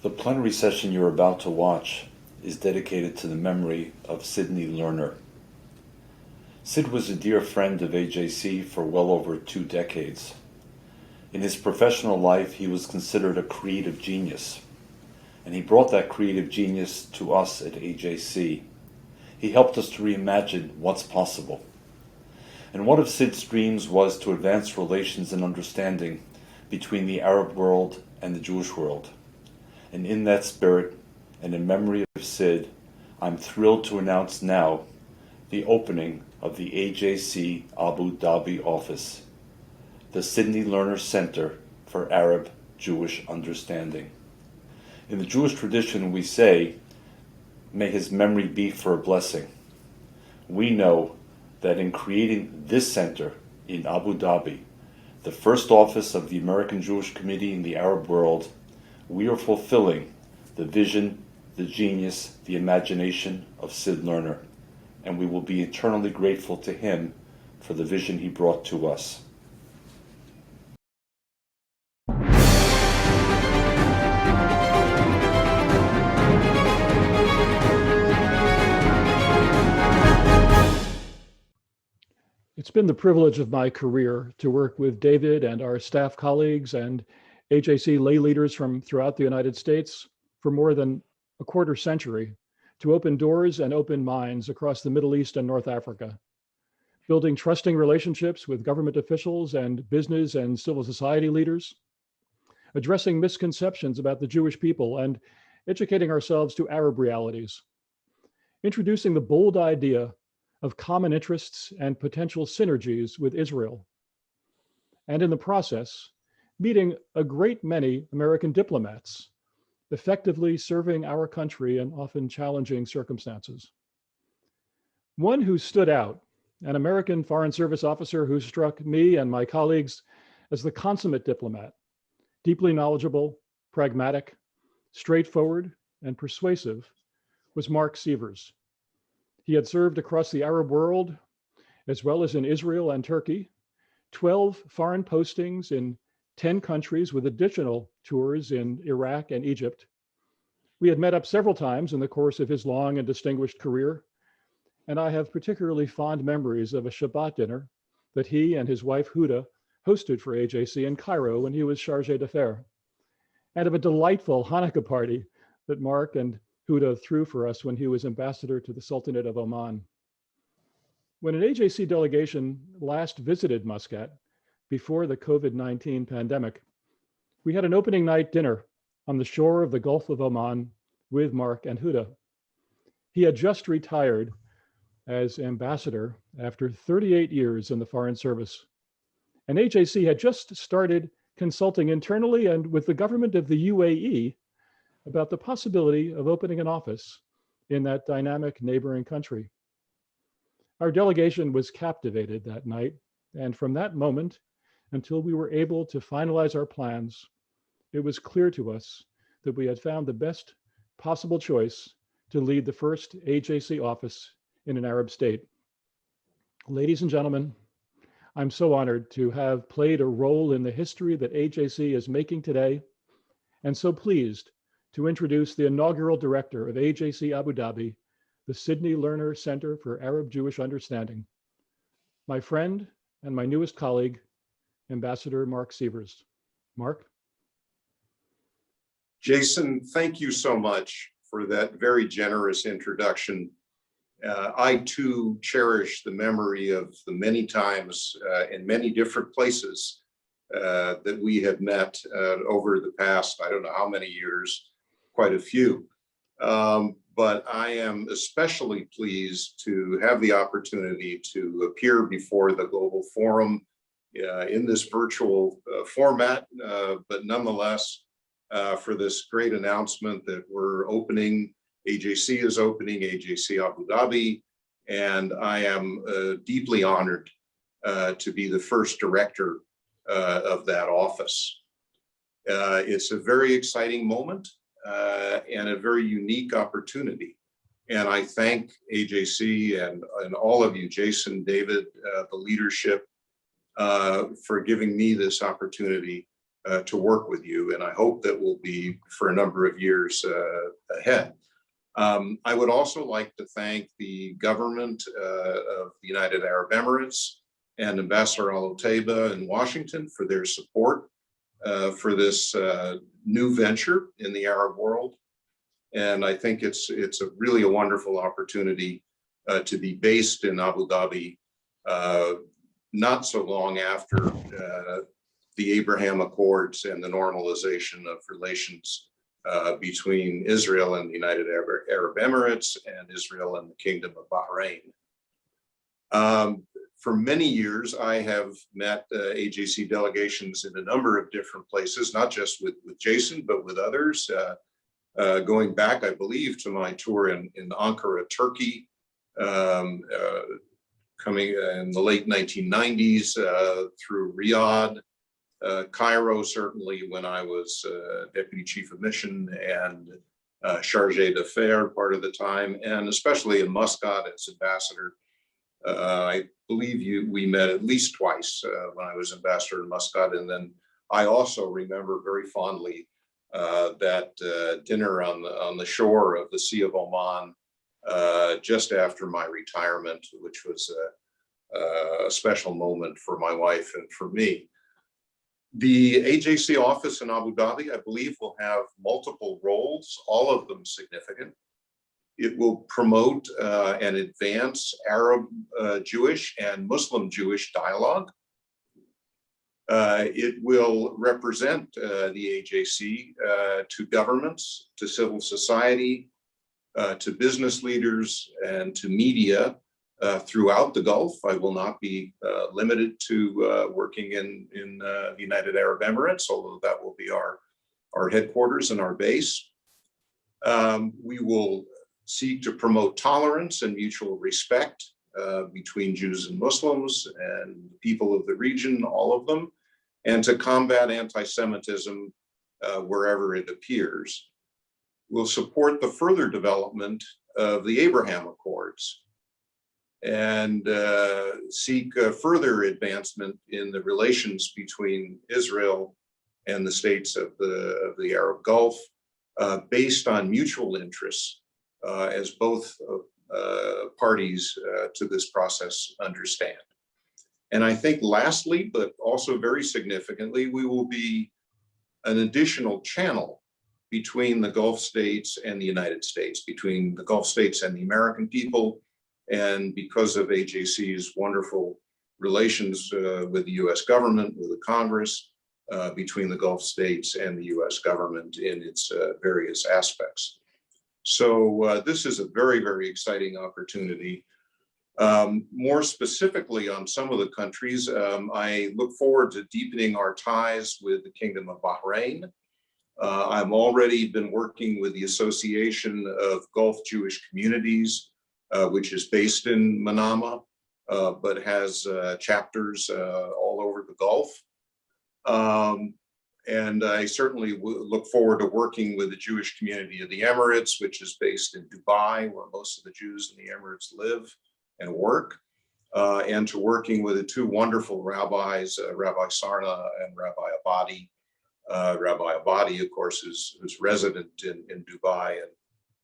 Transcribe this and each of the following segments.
The plenary session you're about to watch is dedicated to the memory of Sidney Lerner. Sid was a dear friend of AJC for well over 2 decades. In his professional life, he was considered a creative genius, and he brought that creative genius to us at AJC. He helped us to reimagine what's possible. And one of Sid's dreams was to advance relations and understanding between the Arab world and the Jewish world. And in that spirit, and in memory of Sid, I'm thrilled to announce now the opening of the AJC Abu Dhabi office, the Sidney Lerner Center for Arab-Jewish Understanding. In the Jewish tradition, we say, may his memory be for a blessing. We know that in creating this center in Abu Dhabi, the first office of the American Jewish Committee in the Arab world, we are fulfilling the vision, the genius, the imagination of Sid Lerner, and we will be eternally grateful to him for the vision he brought to us. It's been the privilege of my career to work with David and our staff colleagues and AJC lay leaders from throughout the United States for more than a quarter century to open doors and open minds across the Middle East and North Africa, building trusting relationships with government officials and business and civil society leaders, addressing misconceptions about the Jewish people and educating ourselves to Arab realities, introducing the bold idea of common interests and potential synergies with Israel, and in the process, meeting a great many American diplomats, effectively serving our country in often challenging circumstances. One who stood out, an American Foreign Service officer who struck me and my colleagues as the consummate diplomat, deeply knowledgeable, pragmatic, straightforward, and persuasive, was Marc Sievers. He had served across the Arab world, as well as in Israel and Turkey, 12 foreign postings in 10 countries with additional tours in Iraq and Egypt. We had met up several times in the course of his long and distinguished career, and I have particularly fond memories of a Shabbat dinner that he and his wife Huda hosted for AJC in Cairo when he was chargé d'affaires, and of a delightful Hanukkah party that Marc and Huda threw for us when he was ambassador to the Sultanate of Oman. When an AJC delegation last visited Muscat before the COVID-19 pandemic, we had an opening night dinner on the shore of the Gulf of Oman with Marc and Huda. He had just retired as ambassador after 38 years in the Foreign Service. And AJC had just started consulting internally and with the government of the UAE about the possibility of opening an office in that dynamic neighboring country. Our delegation was captivated that night, and from that moment until we were able to finalize our plans, it was clear to us that we had found the best possible choice to lead the first AJC office in an Arab state. Ladies and gentlemen, I'm so honored to have played a role in the history that AJC is making today, and so pleased to introduce the inaugural director of AJC Abu Dhabi, the Sidney Lerner Center for Arab-Jewish Understanding, my friend and my newest colleague, Ambassador Marc Sievers. Marc? Jason, thank you so much for that very generous introduction. I too cherish the memory of the many times in many different places that we have met over the past, I don't know how many years, quite a few. But I am especially pleased to have the opportunity to appear before the Global Forum in this virtual format, but nonetheless, for this great announcement that we're opening. AJC is opening AJC Abu Dhabi, and I am deeply honored to be the first director of that office. It's a very exciting moment and a very unique opportunity. And I thank AJC and all of you, Jason, David, the leadership, for giving me this opportunity to work with you, and I hope that will be for a number of years ahead. I would also like to thank the government of the United Arab Emirates and Ambassador Al-Otaiba in Washington for their support for this new venture in the Arab world. And I think it's really a wonderful opportunity to be based in Abu Dhabi not so long after the Abraham Accords and the normalization of relations between Israel and the United Arab Emirates and Israel and the Kingdom of Bahrain. For many years, I have met AJC delegations in a number of different places, not just with Jason, but with others. Going back, I believe, to my tour in Ankara, Turkey, coming in the late 1990s through Riyadh, Cairo, certainly when I was Deputy Chief of Mission and Chargé d'Affaires part of the time, and especially in Muscat as ambassador. I believe we met at least twice when I was ambassador in Muscat, and then I also remember very fondly that dinner on the shore of the Sea of Oman just after my retirement, which was a special moment for my wife and for me. The AJC office in Abu Dhabi, I believe, will have multiple roles, all of them significant. It will promote and advance Arab Jewish and Muslim Jewish dialogue. It will represent the AJC to governments, to civil society, to business leaders, and to media throughout the Gulf. I will not be limited to working in the United Arab Emirates, although that will be our headquarters and our base. We will seek to promote tolerance and mutual respect between Jews and Muslims and people of the region, all of them, and to combat anti-Semitism wherever it appears. We'll support the further development of the Abraham Accords and seek further advancement in the relations between Israel and the states of the Arab Gulf based on mutual interests, as both parties to this process understand. And I think lastly, but also very significantly, we will be an additional channel between the Gulf states and the United States, between the Gulf states and the American people, and because of AJC's wonderful relations with the US government, with the Congress, between the Gulf states and the US government in its various aspects. So this is a very, very exciting opportunity. More specifically on some of the countries, I look forward to deepening our ties with the Kingdom of Bahrain. I've already been working with the Association of Gulf Jewish Communities, which is based in Manama, but has chapters all over the Gulf. And I certainly look forward to working with the Jewish community of the Emirates, which is based in Dubai, where most of the Jews in the Emirates live and work, and to working with the two wonderful rabbis, Rabbi Sarna and Rabbi Abadi. Rabbi Abadi, of course, who's resident in Dubai, and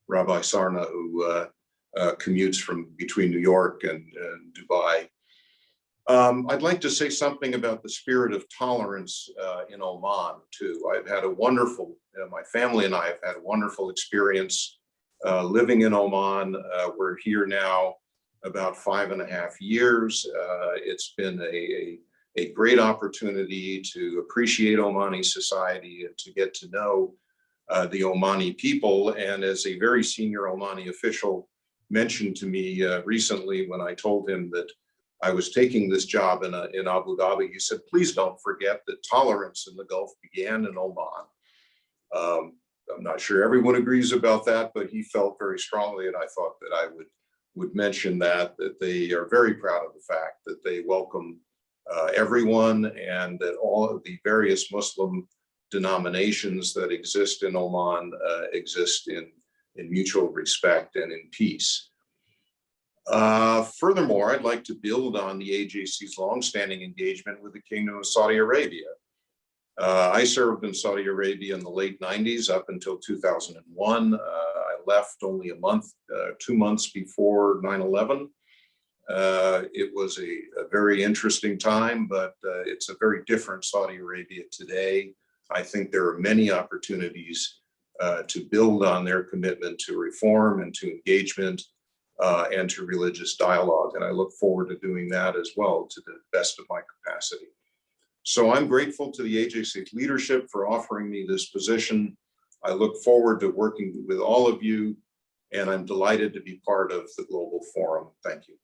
Rabbi Sarna, who commutes from between New York and Dubai. I'd like to say something about the spirit of tolerance in Oman, too. I've had a wonderful, my family and I have had a wonderful experience living in Oman. We're here now about 5.5 years. It's been a great opportunity to appreciate Omani society and to get to know the Omani people. And as a very senior Omani official mentioned to me recently when I told him that I was taking this job in Abu Dhabi, he said, please don't forget that tolerance in the Gulf began in Oman. I'm not sure everyone agrees about that, but he felt very strongly, and I thought that I would mention that they are very proud of the fact that they welcome everyone, and that all of the various Muslim denominations that exist in Oman exist in mutual respect and in peace. Furthermore, I'd like to build on the AJC's longstanding engagement with the Kingdom of Saudi Arabia. I served in Saudi Arabia in the late 90s up until 2001. I left only 2 months before 9/11. It was a very interesting time, but it's a very different Saudi Arabia today. I think there are many opportunities to build on their commitment to reform and to engagement and to religious dialogue. And I look forward to doing that as well to the best of my capacity. So I'm grateful to the AJC leadership for offering me this position. I look forward to working with all of you, and I'm delighted to be part of the Global Forum. Thank you.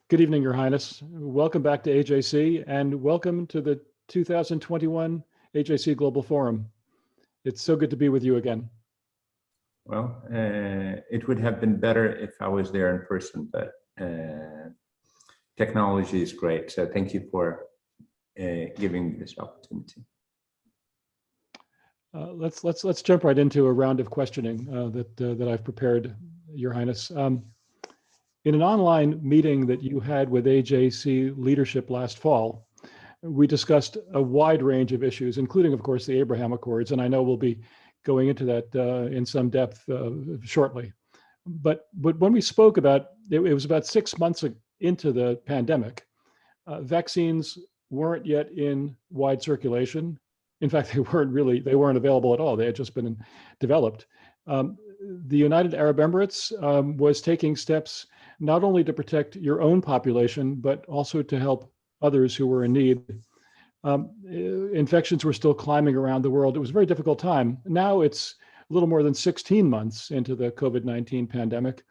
Good evening, Your Highness. Welcome back to AJC and welcome to the 2021 AJC Global Forum. It's so good to be with you again. Well, it would have been better if I was there in person, but technology is great. So thank you for giving me this opportunity. Let's jump right into a round of questioning that I've prepared, Your Highness. In an online meeting that you had with AJC leadership last fall, we discussed a wide range of issues, including, of course, the Abraham Accords, and I know we'll be going into that in some depth shortly. But when we spoke about, it was about 6 months into the pandemic, vaccines weren't yet in wide circulation. In fact, they weren't available at all. They had just been developed. The United Arab Emirates was taking steps not only to protect your own population, but also to help others who were in need. Infections were still climbing around the world. It was a very difficult time. Now it's a little more than 16 months into the COVID-19 pandemic.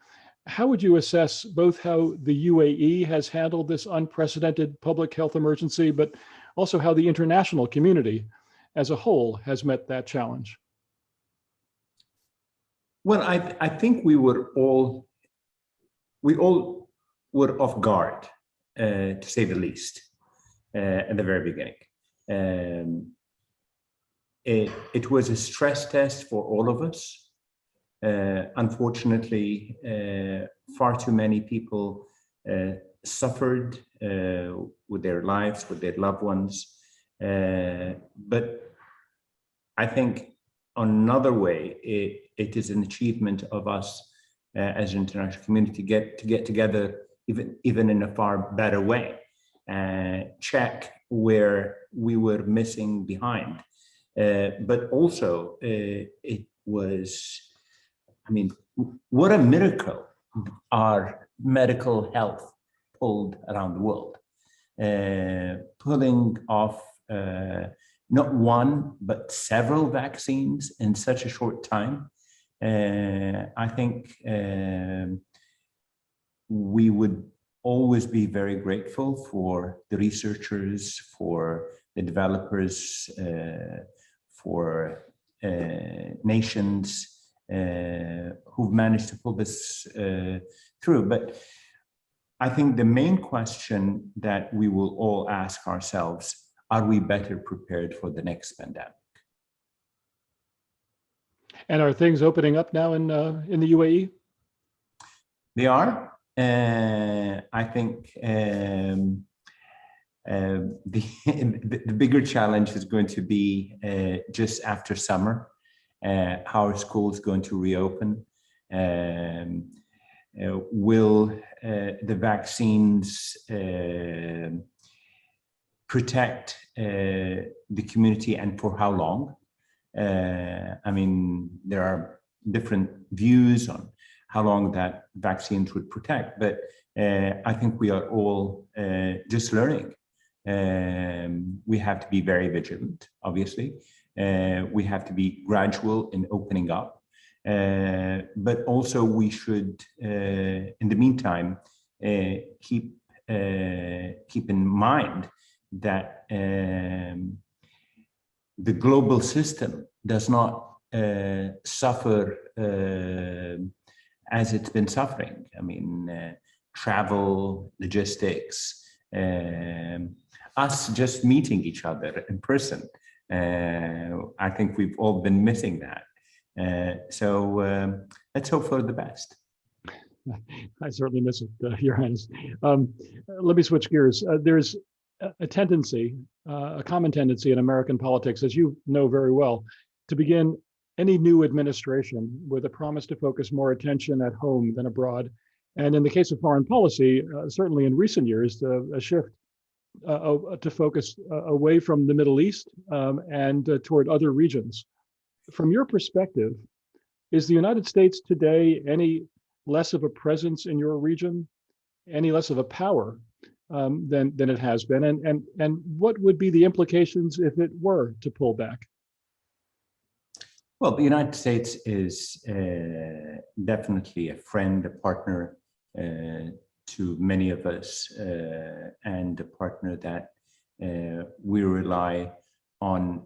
How would you assess both how the UAE has handled this unprecedented public health emergency, but also how the international community as a whole has met that challenge? Well, I think we all were off guard, to say the least, at the very beginning. It was a stress test for all of us. Unfortunately, far too many people suffered with their lives, with their loved ones. But I think another way, it is an achievement of us as an international community to get together even in a far better way, check where we were missing behind. But also it was, I mean, what a miracle our medical health pulled around the world, pulling off not one, but several vaccines in such a short time. I think we would always be very grateful for the researchers, for the developers, for nations who've managed to pull this through. But I think the main question that we will all ask ourselves, are we better prepared for the next pandemic? And are things opening up now in the UAE? They are. I think the bigger challenge is going to be just after summer, how are schools going to reopen? Will the vaccines protect the community, and for how long? I mean, there are different views on how long that vaccines would protect, but I think we are all just learning. We have to be very vigilant, obviously. We have to be gradual in opening up, but also we should, in the meantime, keep in mind that the global system does not suffer as it's been suffering. I mean, travel, logistics, us just meeting each other in person I think we've all been missing that. So let's hope for the best. I certainly miss it, Your Highness. Let me switch gears. There's a tendency, a common tendency in American politics, as you know very well, to begin any new administration with a promise to focus more attention at home than abroad. And in the case of foreign policy, certainly in recent years, a shift to focus away from the Middle East and toward other regions. From your perspective, is the United States today any less of a presence in your region, any less of a power than it has been? And what would be the implications if it were to pull back? Well, the United States is definitely a friend, a partner to many of us, and a partner that we rely on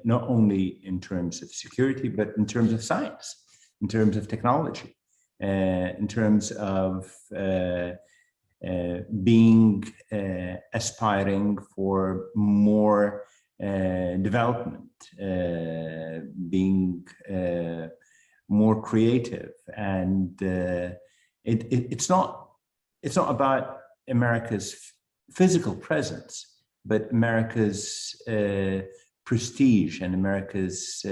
not only in terms of security, but in terms of science, in terms of technology, in terms of being aspiring for more development, being more creative, and it's not about America's physical presence, but America's prestige and America's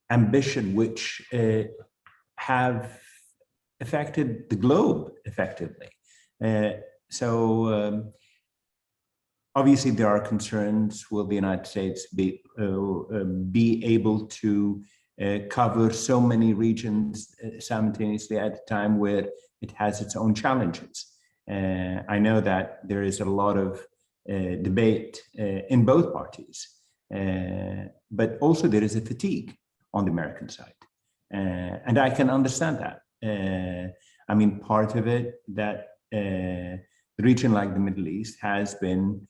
ambition, which have affected the globe effectively. So obviously there are concerns. Will the United States be able to cover so many regions simultaneously at a time where it has its own challenges? I know that there is a lot of debate in both parties, but also there is a fatigue on the American side. And I can understand that. I mean, part of it that the region like the Middle East has been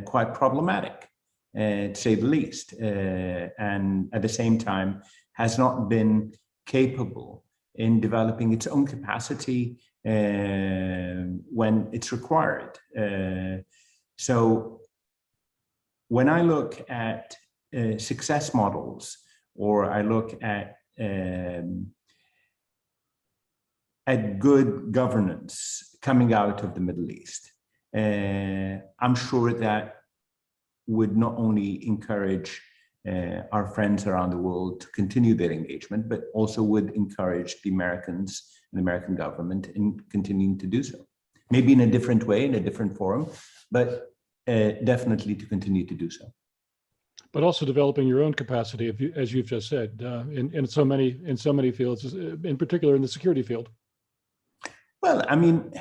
quite problematic, to say the least, and at the same time has not been capable in developing its own capacity when it's required. So when I look at success models, or I look at good governance coming out of the Middle East, I'm sure that would not only encourage our friends around the world to continue their engagement, but also would encourage the Americans and the American government in continuing to do so. Maybe in a different way, in a different forum, but definitely to continue to do so. But also developing your own capacity, as you've just said, in so many fields, in particular in the security field. Well, I mean,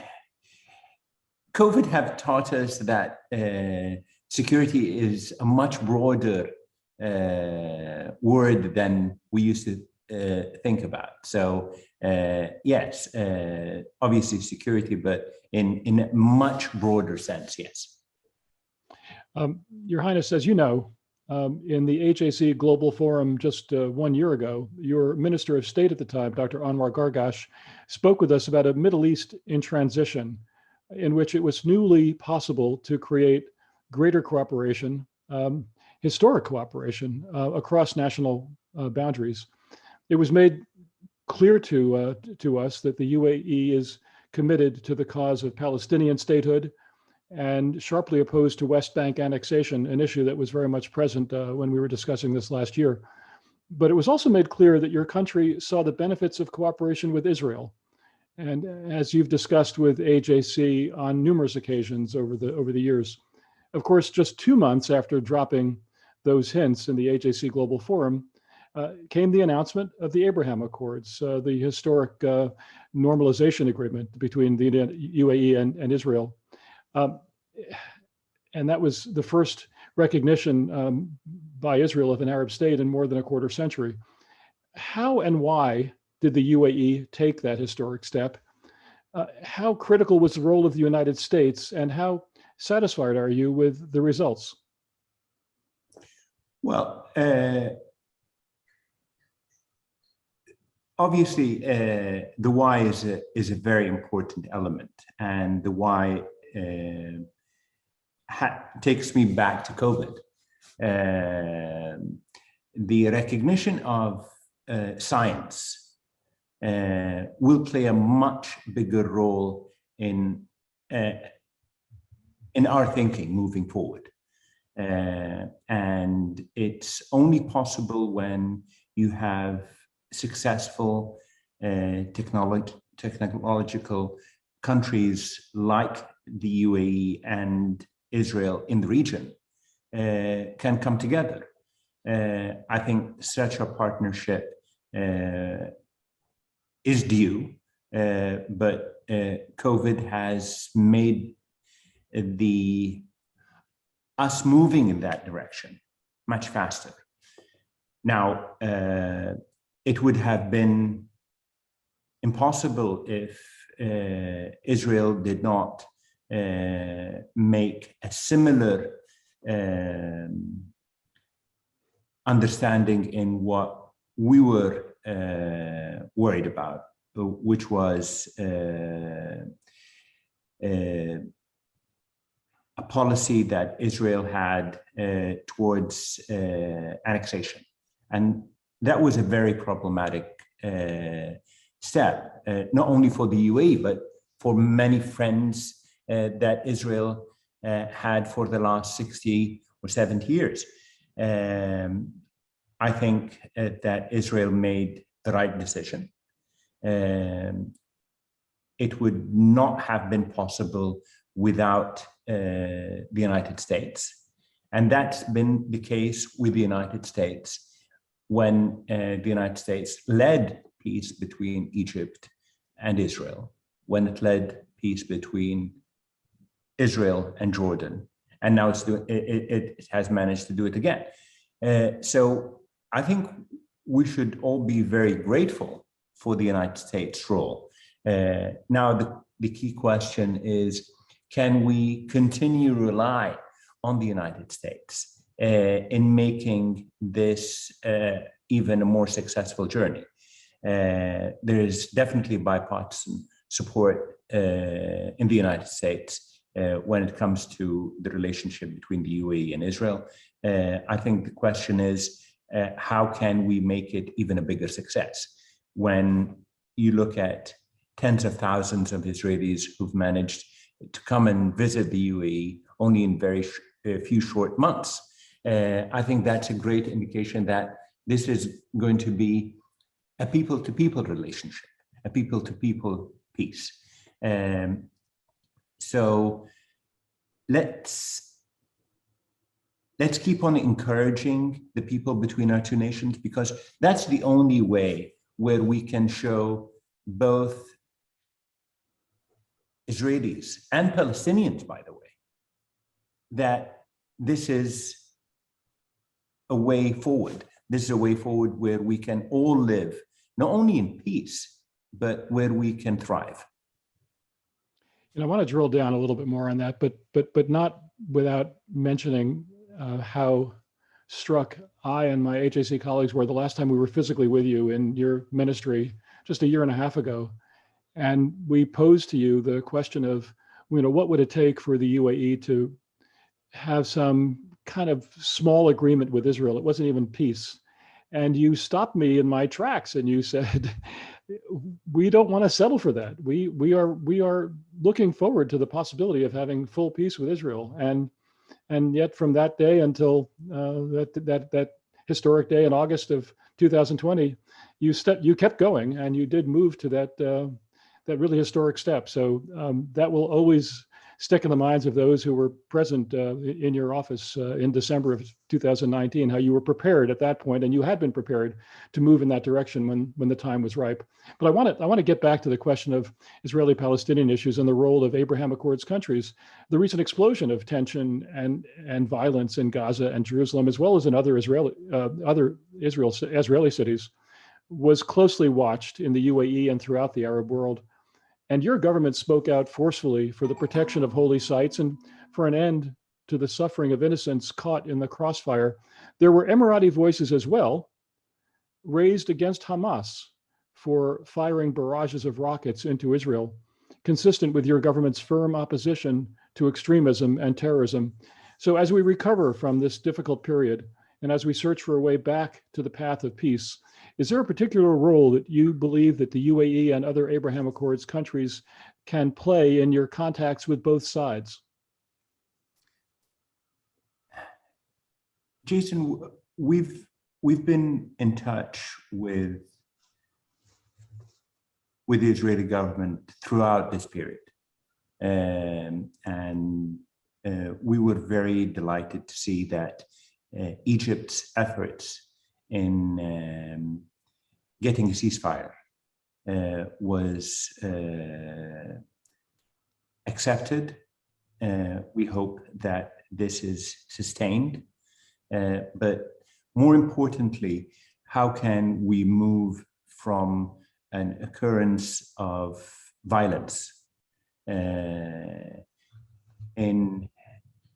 COVID have taught us that security is a much broader word than we used to think about. So yes, obviously security, but in a much broader sense, yes. Your Highness, as you know, in the AJC Global Forum just 1 year ago, your Minister of State at the time, Dr. Anwar Gargash, spoke with us about a Middle East in transition, in which it was newly possible to create greater cooperation, historic cooperation across national boundaries. It was made clear to us that the UAE is committed to the cause of Palestinian statehood and sharply opposed to West Bank annexation, an issue that was very much present when we were discussing this last year. But it was also made clear that your country saw the benefits of cooperation with Israel. And as you've discussed with AJC on numerous occasions over the years, of course, just 2 months after dropping those hints in the AJC Global Forum, came the announcement of the Abraham Accords, the historic normalization agreement between the UAE and Israel. And that was the first recognition by Israel of an Arab state in more than a quarter century. How and why did the UAE take that historic step? How critical was the role of the United States, and how satisfied are you with the results? Well, obviously, the why is a very important element, and the why takes me back to COVID. The recognition of science will play a much bigger role in our thinking moving forward. And it's only possible when you have successful technological countries like the UAE and Israel in the region can come together. I think such a partnership is due, but COVID has made us moving in that direction much faster. Now, it would have been impossible if Israel did not make a similar understanding in what we were worried about, which was a policy that Israel had towards annexation. And that was a very problematic step, not only for the UAE, but for many friends that Israel had for the last 60 or 70 years. I think that Israel made the right decision. It would not have been possible without the United States. And that's been the case with the United States when the United States led peace between Egypt and Israel, when it led peace between Israel and Jordan. And now it has managed to do it again. So I think we should all be very grateful for the United States' role. Now, the key question is, can we continue to rely on the United States in making this even a more successful journey? There is definitely bipartisan support in the United States when it comes to the relationship between the UAE and Israel. I think the question is, how can we make it even a bigger success? When you look at tens of thousands of Israelis who've managed to come and visit the UAE only in very few short months, I think that's a great indication that this is going to be a people-to-people relationship, a people-to-people peace. So let's keep on encouraging the people between our two nations, because that's the only way where we can show both Israelis and Palestinians, by the way, that this is a way forward. This is a way forward where we can all live, not only in peace, but where we can thrive. And I want to drill down a little bit more on that, but not without mentioning how struck I and my AJC colleagues were the last time we were physically with you in your ministry just a year and a half ago. And we posed to you the question of, what would it take for the UAE to have some kind of small agreement with Israel? It wasn't even peace. And you stopped me in my tracks and you said, we don't want to settle for that. We are looking forward to the possibility of having full peace with Israel. And yet from that day until that historic day in August of 2020, you kept going, and you did move to that really historic step. So that will always stick in the minds of those who were present in your office in December of 2019, how you were prepared at that point, and you had been prepared to move in that direction when the time was ripe. But I want to get back to the question of Israeli-Palestinian issues and the role of Abraham Accords countries. The recent explosion of tension and violence in Gaza and Jerusalem, as well as in other Israeli cities, was closely watched in the UAE and throughout the Arab world. And your government spoke out forcefully for the protection of holy sites and for an end to the suffering of innocents caught in the crossfire. There were Emirati voices as well, raised against Hamas for firing barrages of rockets into Israel, consistent with your government's firm opposition to extremism and terrorism. So as we recover from this difficult period, and as we search for a way back to the path of peace, is there a particular role that you believe that the UAE and other Abraham Accords countries can play in your contacts with both sides? Jason, we've been in touch with the Israeli government throughout this period. And we were very delighted to see that Egypt's efforts in getting a ceasefire was accepted. We hope that this is sustained. But more importantly, how can we move from an occurrence of violence in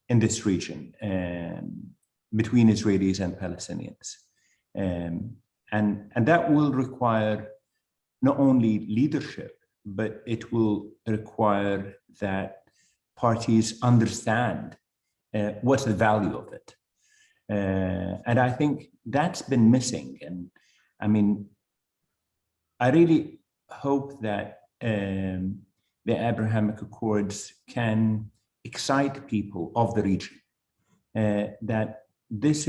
this region between Israelis and Palestinians? And that will require not only leadership, but it will require that parties understand what's the value of it. And I think that's been missing. And I mean, I really hope that the Abrahamic Accords can excite people of the region, that this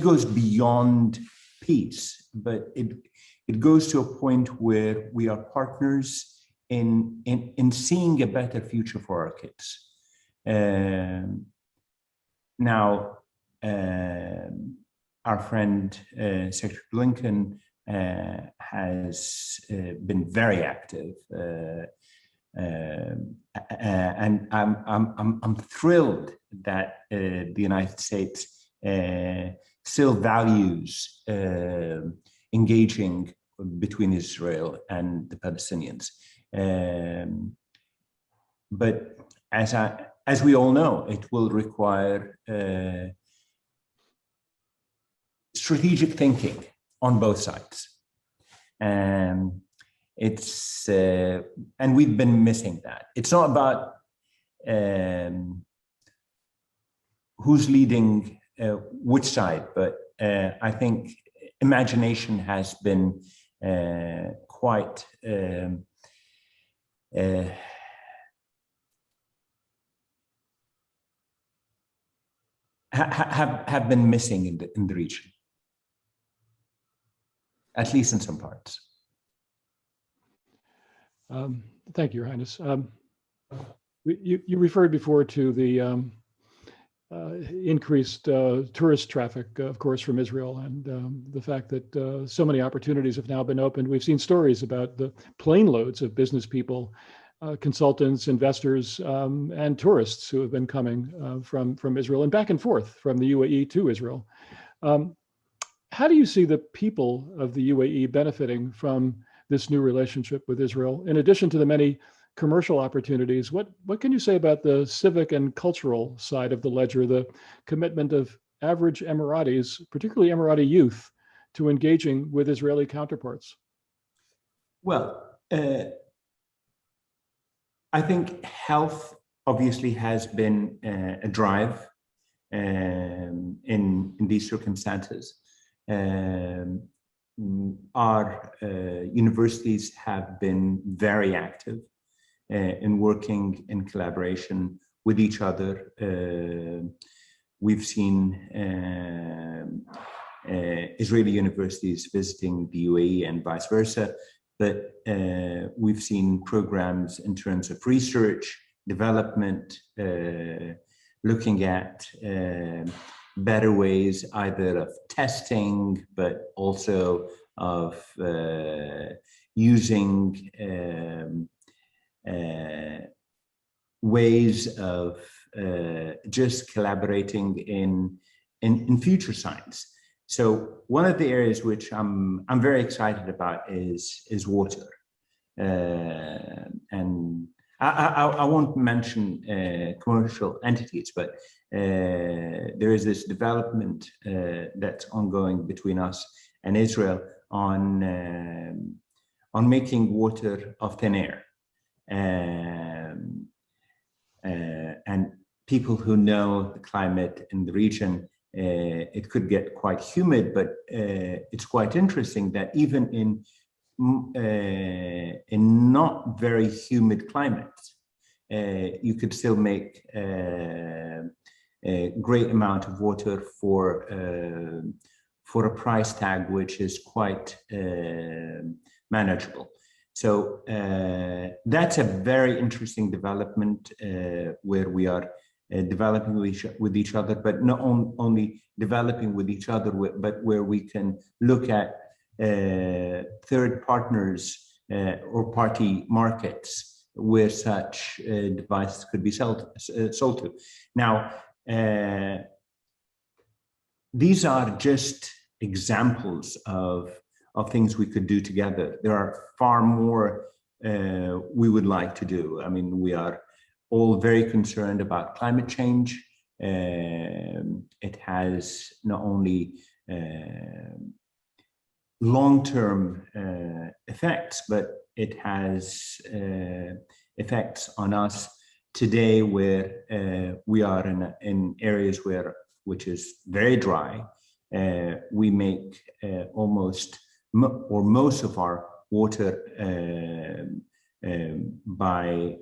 goes beyond peace, but it goes to a point where we are partners in seeing a better future for our kids. Now, our friend Secretary Blinken has been very active, and I'm thrilled that the United States still values engaging between Israel and the Palestinians. But as we all know, it will require strategic thinking on both sides. And we've been missing that. It's not about who's leading which side, but I think imagination has been quite have been missing in the region, at least in some parts. Thank you, Your Highness. You referred before to the increased tourist traffic, of course, from Israel, and the fact that so many opportunities have now been opened. We've seen stories about the plane loads of business people, consultants, investors, and tourists who have been coming from Israel and back and forth from the UAE to Israel. How do you see the people of the UAE benefiting from this new relationship with Israel? In addition to the many commercial opportunities, what can you say about the civic and cultural side of the ledger, the commitment of average Emiratis, particularly Emirati youth, to engaging with Israeli counterparts? Well, I think health obviously has been a drive in these circumstances. Our universities have been very active in working in collaboration with each other. We've seen Israeli universities visiting the UAE and vice versa, but we've seen programs in terms of research, development, looking at better ways either of testing, but also of using ways of just collaborating in future science. So one of the areas which I'm very excited about is water, and I won't mention commercial entities, but there is this development that's ongoing between us and Israel on making water of thin air. and people who know the climate in the region, it could get quite humid, but it's quite interesting that even in not very humid climates, you could still make a great amount of water for a price tag which is quite manageable. So that's a very interesting development where we are developing with each other, but not only developing with each other, but where we can look at third partners or party markets where such devices could be sold to. Now, these are just examples of things we could do together. There are far more we would like to do. I mean, we are all very concerned about climate change. It has not only long-term effects, but it has effects on us today, where we are in areas which is very dry. We make almost or most of our water by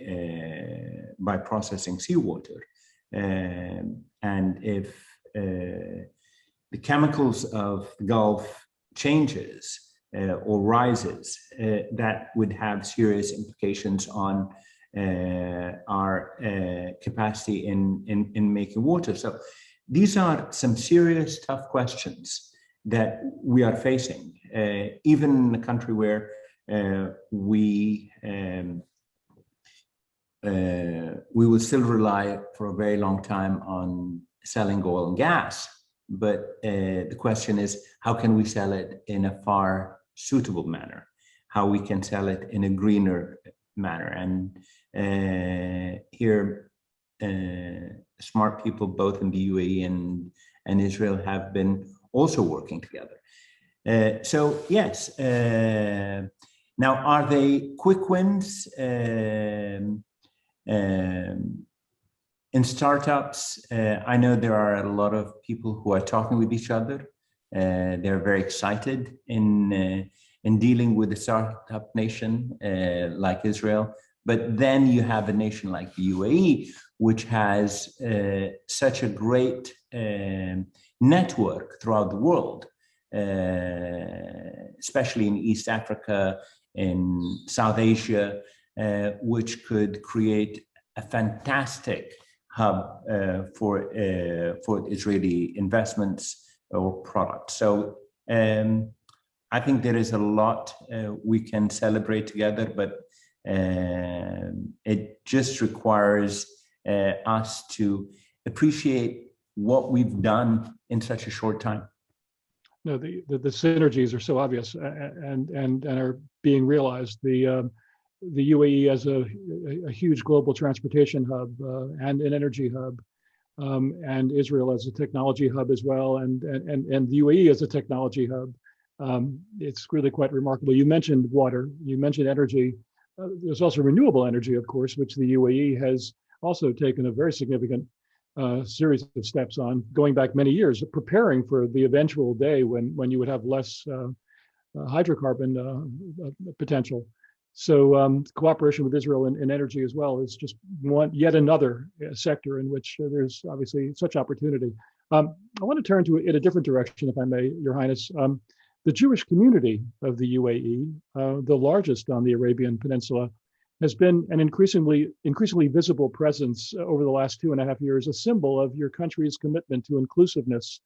processing seawater, and if the chemicals of the Gulf changes or rises, that would have serious implications on our capacity in making water. So these are some serious, tough questions that we are facing, even in a country where we will still rely for a very long time on selling oil and gas. But the question is, how can we sell it in a far suitable manner? How we can sell it in a greener manner? And here, smart people both in the UAE and Israel have been also working together. So yes, now are they quick wins? In startups, I know there are a lot of people who are talking with each other. They're very excited in dealing with a startup nation like Israel. But then you have a nation like the UAE, which has such a great network throughout the world, especially in East Africa, in South Asia, which could create a fantastic hub for Israeli investments or products. So I think there is a lot we can celebrate together, but it just requires us to appreciate what we've done in such a short time. No, the synergies are so obvious and are being realized. The UAE as a huge global transportation hub and an energy hub, and Israel as a technology hub as well, and the UAE as a technology hub. It's really quite remarkable. You mentioned water, you mentioned energy. There's also renewable energy, of course, which the UAE has also taken a very significant series of steps on, going back many years, preparing for the eventual day when you would have less hydrocarbon potential. So cooperation with Israel in energy as well is just yet another sector in which there's obviously such opportunity. I want to turn to it in a different direction, if I may, Your Highness. The Jewish community of the UAE, the largest on the Arabian Peninsula, has been an increasingly visible presence over the last 2.5 years, a symbol of your country's commitment to inclusiveness,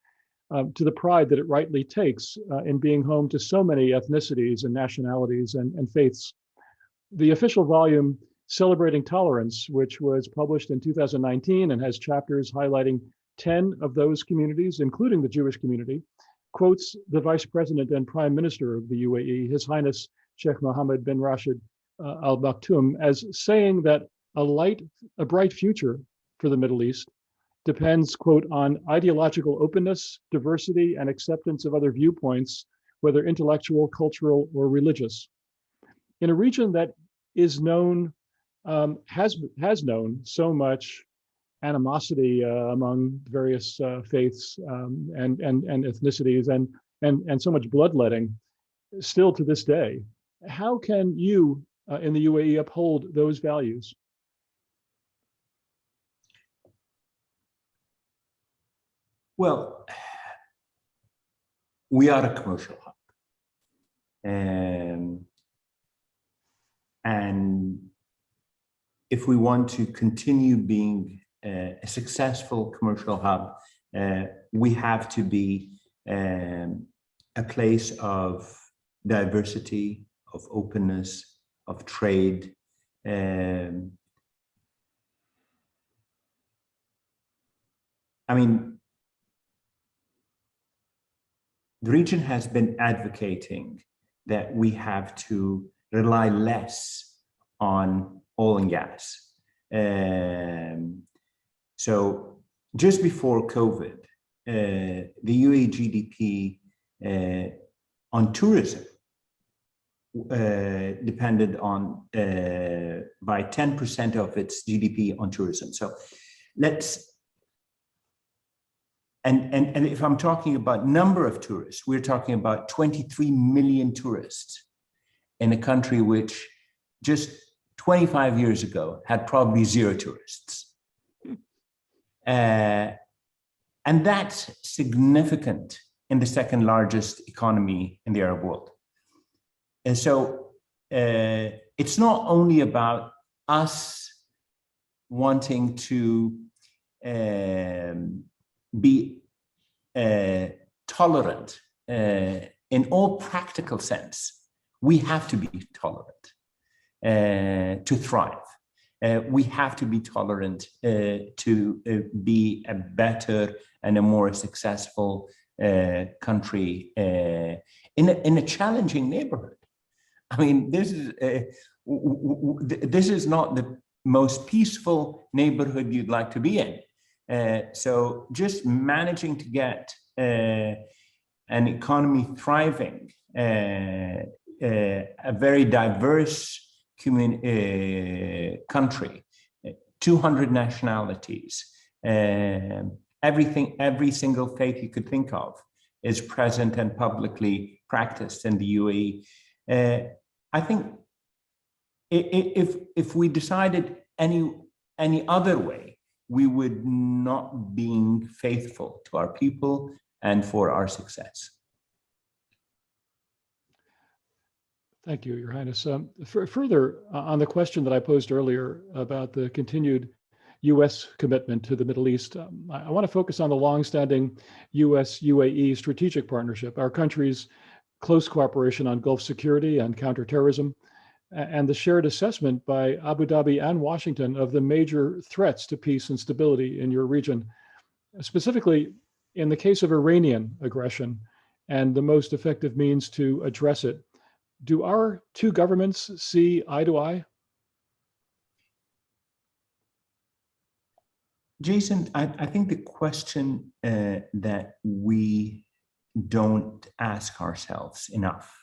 to the pride that it rightly takes in being home to so many ethnicities and nationalities and faiths. The official volume Celebrating Tolerance, which was published in 2019 and has chapters highlighting 10 of those communities, including the Jewish community, quotes the Vice President and Prime Minister of the UAE, His Highness Sheikh Mohammed bin Rashid Al Maktoum, as saying that a bright future for the Middle East depends, quote, on ideological openness, diversity, and acceptance of other viewpoints, whether intellectual, cultural, or religious. In a region that is known has known so much animosity among various faiths and ethnicities and so much bloodletting still to this day. How can you in the UAE uphold those values? Well, we are a commercial hub. And if we want to continue being a successful commercial hub, we have to be a place of diversity, of openness, of trade. I mean, the region has been advocating that we have to rely less on oil and gas. So just before COVID, the UAE GDP on tourism depended on by 10% of its GDP on tourism. So let's, and if I'm talking about number of tourists, we're talking about 23 million tourists in a country which just 25 years ago had probably 0 tourists. And that's significant in the second largest economy in the Arab world. And so it's not only about us wanting to be tolerant in all practical sense. We have to be tolerant to thrive. We have to be tolerant to be a better and a more successful country in a challenging neighborhood. I mean, this is not the most peaceful neighborhood you'd like to be in. So just managing to get an economy thriving, a very diverse country, 200 nationalities, every single faith you could think of is present and publicly practiced in the UAE. I think if we decided any other way, we would not be faithful to our people and for our success. Thank you, Your Highness. Further on the question that I posed earlier about the continued U.S. commitment to the Middle East, I want to focus on the longstanding U.S.-UAE strategic partnership, our country's close cooperation on Gulf security and counterterrorism, and the shared assessment by Abu Dhabi and Washington of the major threats to peace and stability in your region, specifically in the case of Iranian aggression and the most effective means to address it. Do our two governments see eye to eye? Jason, I think the question that we don't ask ourselves enough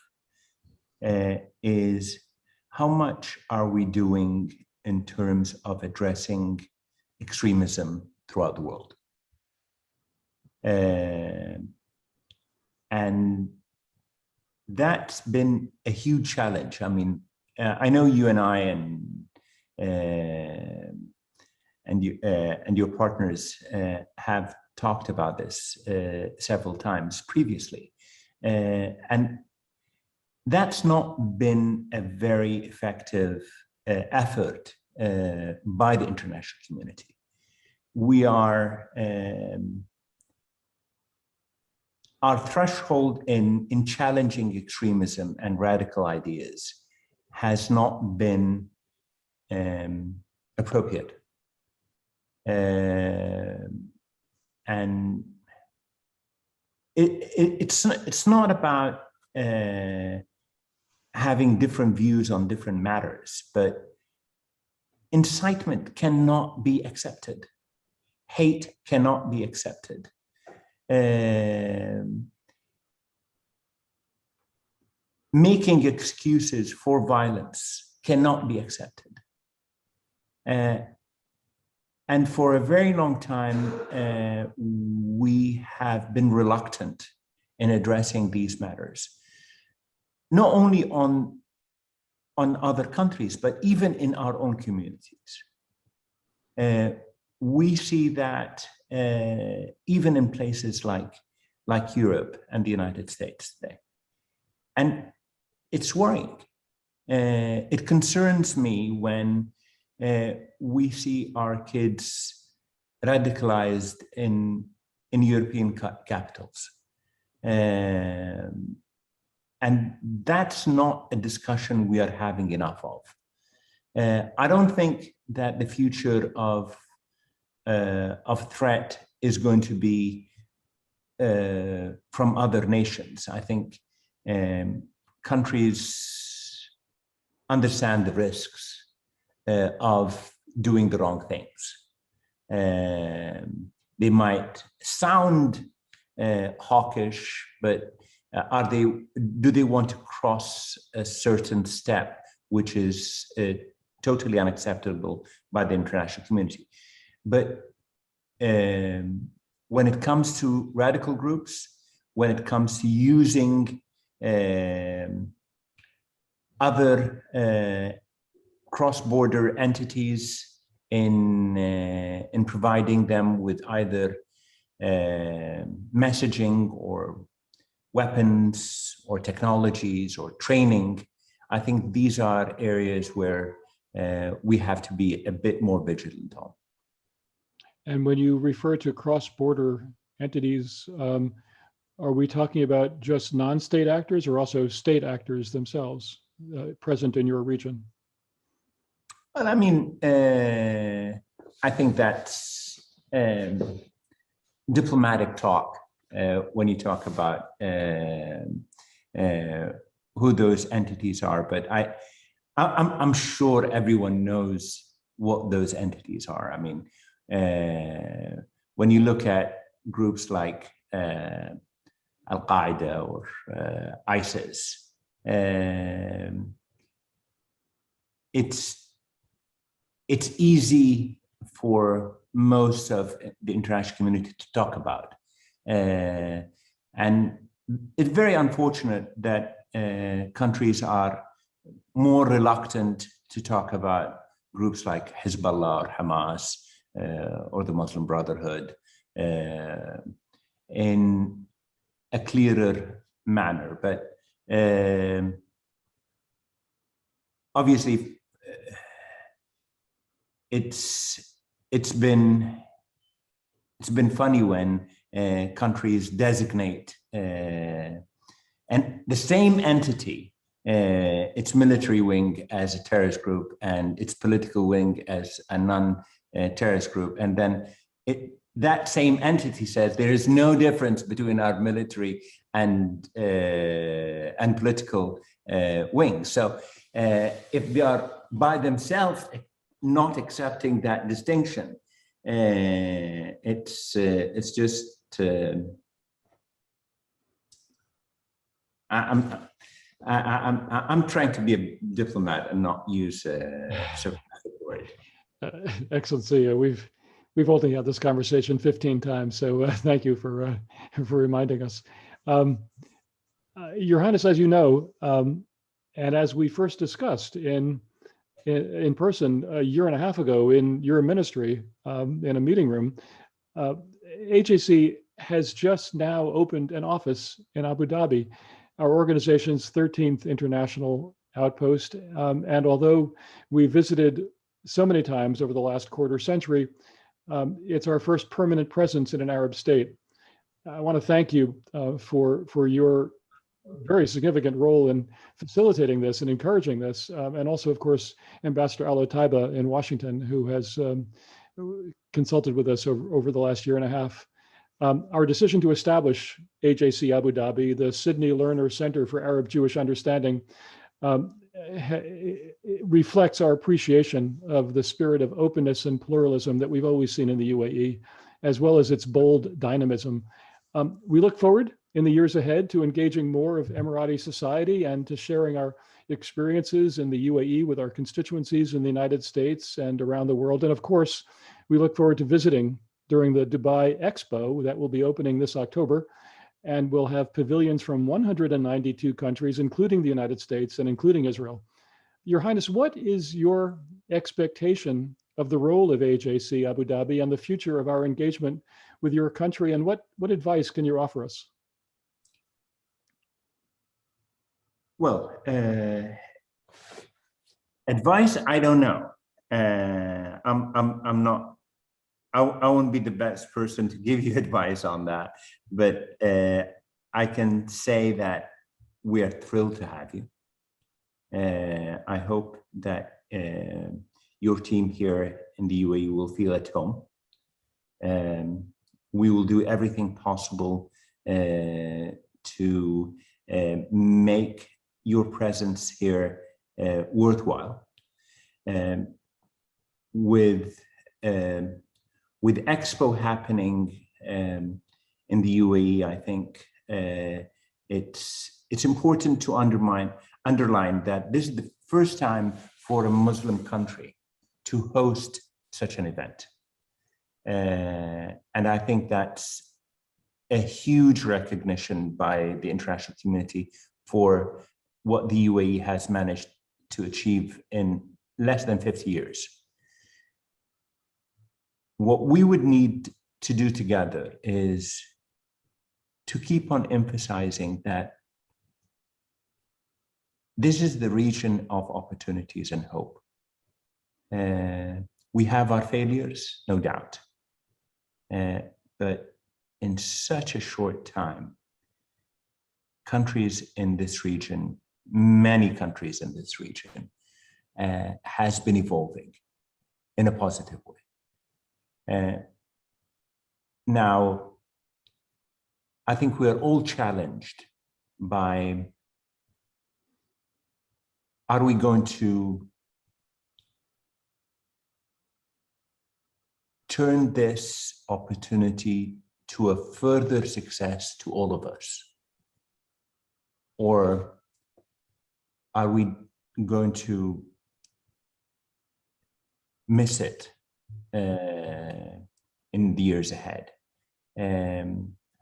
is how much are we doing in terms of addressing extremism throughout the world? And that's been a huge challenge. I mean, I know you and I and your partners have talked about this several times previously, and that's not been a very effective effort by the international community. We are our threshold in challenging extremism and radical ideas has not been appropriate. And it's not about having different views on different matters, but incitement cannot be accepted. Hate cannot be accepted. Making excuses for violence cannot be accepted. And for a very long time, we have been reluctant in addressing these matters, not only on other countries, but even in our own communities. We see that even in places like Europe and the United States today. And it's worrying. It concerns me when we see our kids radicalized in European capitals. And that's not a discussion we are having enough of. I don't think that the future of threat is going to be from other nations. I think countries understand the risks of doing the wrong things. They might sound hawkish, but do they want to cross a certain step, which is totally unacceptable by the international community? But when it comes to radical groups, when it comes to using other cross-border entities in providing them with either messaging or weapons or technologies or training, I think these are areas where we have to be a bit more vigilant on. And when you refer to cross-border entities, are we talking about just non-state actors or also state actors themselves present in your region? Well, I mean, I think that's diplomatic talk when you talk about who those entities are. But I'm sure everyone knows what those entities are. I mean, when you look at groups like Al-Qaeda or ISIS, it's easy for most of the international community to talk about. And it's very unfortunate that countries are more reluctant to talk about groups like Hezbollah or Hamas or the Muslim Brotherhood in a clearer manner. But obviously, it's been funny when countries designate and the same entity, its military wing as a terrorist group and its political wing as a non-terrorist group, and then that same entity says there is no difference between our military and political wings. So if they are by themselves not accepting that distinction, it's just I'm trying to be a diplomat and not use a sarcastic word. Excellency, we've only had this conversation 15 times, so thank you for reminding us. Your Highness, as you know, and as we first discussed in person a year and a half ago in your ministry, in a meeting room, AJC has just now opened an office in Abu Dhabi, our organization's 13th international outpost. And although we visited so many times over the last quarter century, it's our first permanent presence in an Arab state. I want to thank you for your very significant role in facilitating this and encouraging this, and also, of course, Ambassador Al-Otaiba in Washington, who has consulted with us over the last year and a half. Our decision to establish AJC Abu Dhabi, the Sidney Lerner Center for Arab-Jewish Understanding, reflects our appreciation of the spirit of openness and pluralism that we've always seen in the UAE, as well as its bold dynamism. We look forward in the years ahead to engaging more of Emirati society and to sharing our experiences in the UAE with our constituencies in the United States and around the world. And of course, we look forward to visiting during the Dubai Expo that will be opening this October. And we'll have pavilions from 192 countries, including the United States and including Israel. Your Highness, what is your expectation of the role of AJC Abu Dhabi and the future of our engagement with your country? And what advice can you offer us? Well, advice, I don't know. I'm not, I won't be the best person to give you advice on that, but I can say that we are thrilled to have you. I hope that your team here in the UAE will feel at home. We will do everything possible to make your presence here worthwhile. With Expo happening in the UAE, I think it's important to underline that this is the first time for a Muslim country to host such an event. And I think that's a huge recognition by the international community for what the UAE has managed to achieve in less than 50 years. What we would need to do together is to keep on emphasizing that this is the region of opportunities and hope. We have our failures, no doubt, but in such a short time, countries in this region, many countries in this region, has been evolving in a positive way. Now, I think we are all challenged by, are we going to turn this opportunity to a further success to all of us? Or are we going to miss it in the years ahead? Are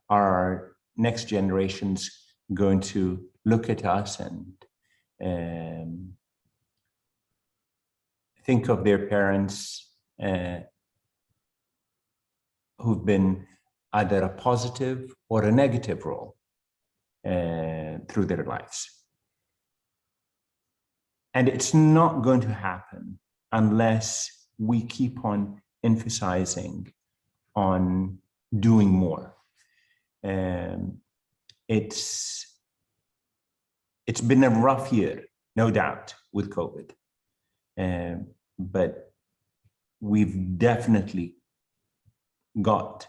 our next generations going to look at us and think of their parents who've been either a positive or a negative role through their lives? And it's not going to happen unless we keep on emphasizing on doing more. It's been a rough year, no doubt, with COVID, but we've definitely got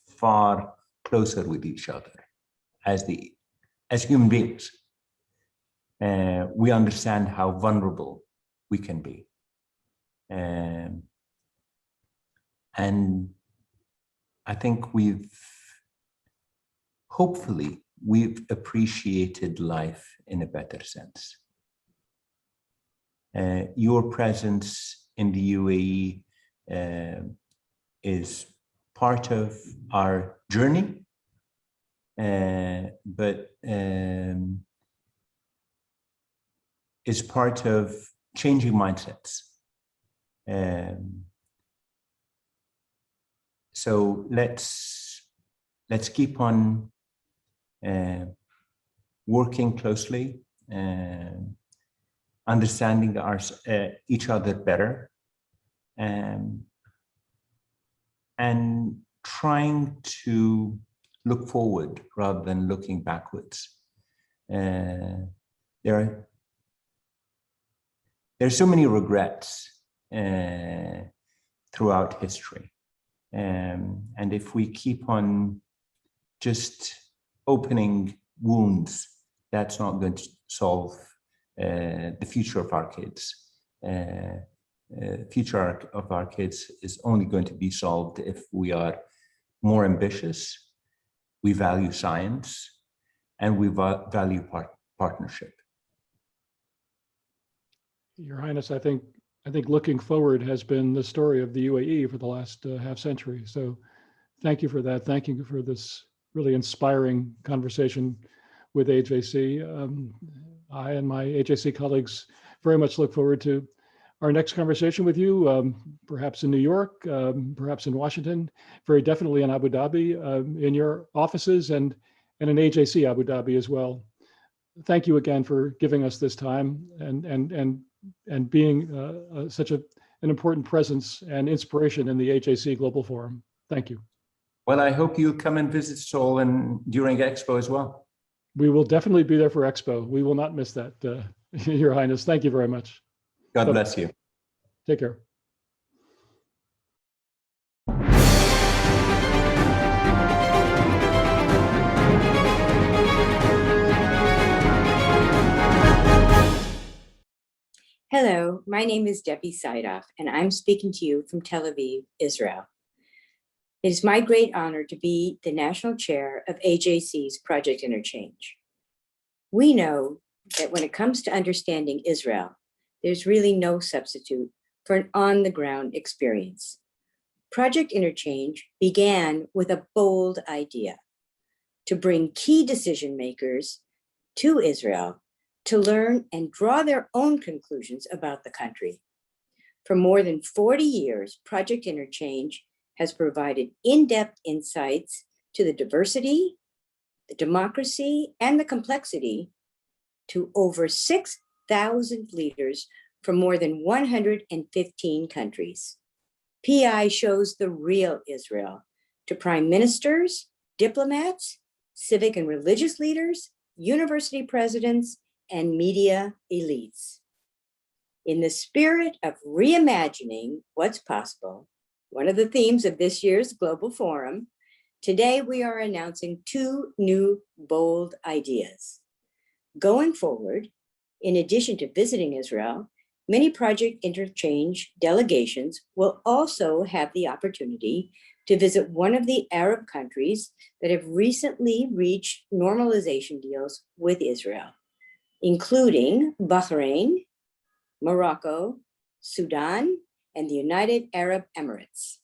far closer with each other as human beings. We understand how vulnerable we can be. And I think hopefully we've appreciated life in a better sense. Your presence in the UAE is part of our journey, but is part of changing mindsets. So let's keep on working closely, understanding each other better, and trying to look forward rather than looking backwards. There are so many regrets throughout history. And if we keep on just opening wounds, that's not going to solve the future of our kids. Future of our kids is only going to be solved if we are more ambitious, we value science, and we value partnership. Your Highness, I think looking forward has been the story of the UAE for the last half century. So thank you for that. Thank you for this really inspiring conversation with AJC. I and my AJC colleagues very much look forward to our next conversation with you, perhaps in New York, perhaps in Washington, very definitely in Abu Dhabi, in your offices and in AJC Abu Dhabi as well. Thank you again for giving us this time and being such an important presence and inspiration in the AJC Global Forum. Thank you. Well, I hope you come and visit Seoul and during Expo as well. We will definitely be there for Expo. We will not miss that, Your Highness. Thank you very much. God bless you. Take care. Hello, my name is Debbie Saidoff, and I'm speaking to you from Tel Aviv, Israel. It is my great honor to be the National Chair of AJC's Project Interchange. We know that when it comes to understanding Israel, there's really no substitute for an on-the-ground experience. Project Interchange began with a bold idea: to bring key decision makers to Israel to learn and draw their own conclusions about the country. For more than 40 years, Project Interchange has provided in-depth insights to the diversity, the democracy, and the complexity to over 6,000 leaders from more than 115 countries. PI shows the real Israel to prime ministers, diplomats, civic and religious leaders, university presidents, and media elites. In the spirit of reimagining what's possible, one of the themes of this year's Global Forum, today we are announcing two new bold ideas. Going forward, in addition to visiting Israel, many Project Interchange delegations will also have the opportunity to visit one of the Arab countries that have recently reached normalization deals with Israel, including Bahrain, Morocco, Sudan, and the United Arab Emirates.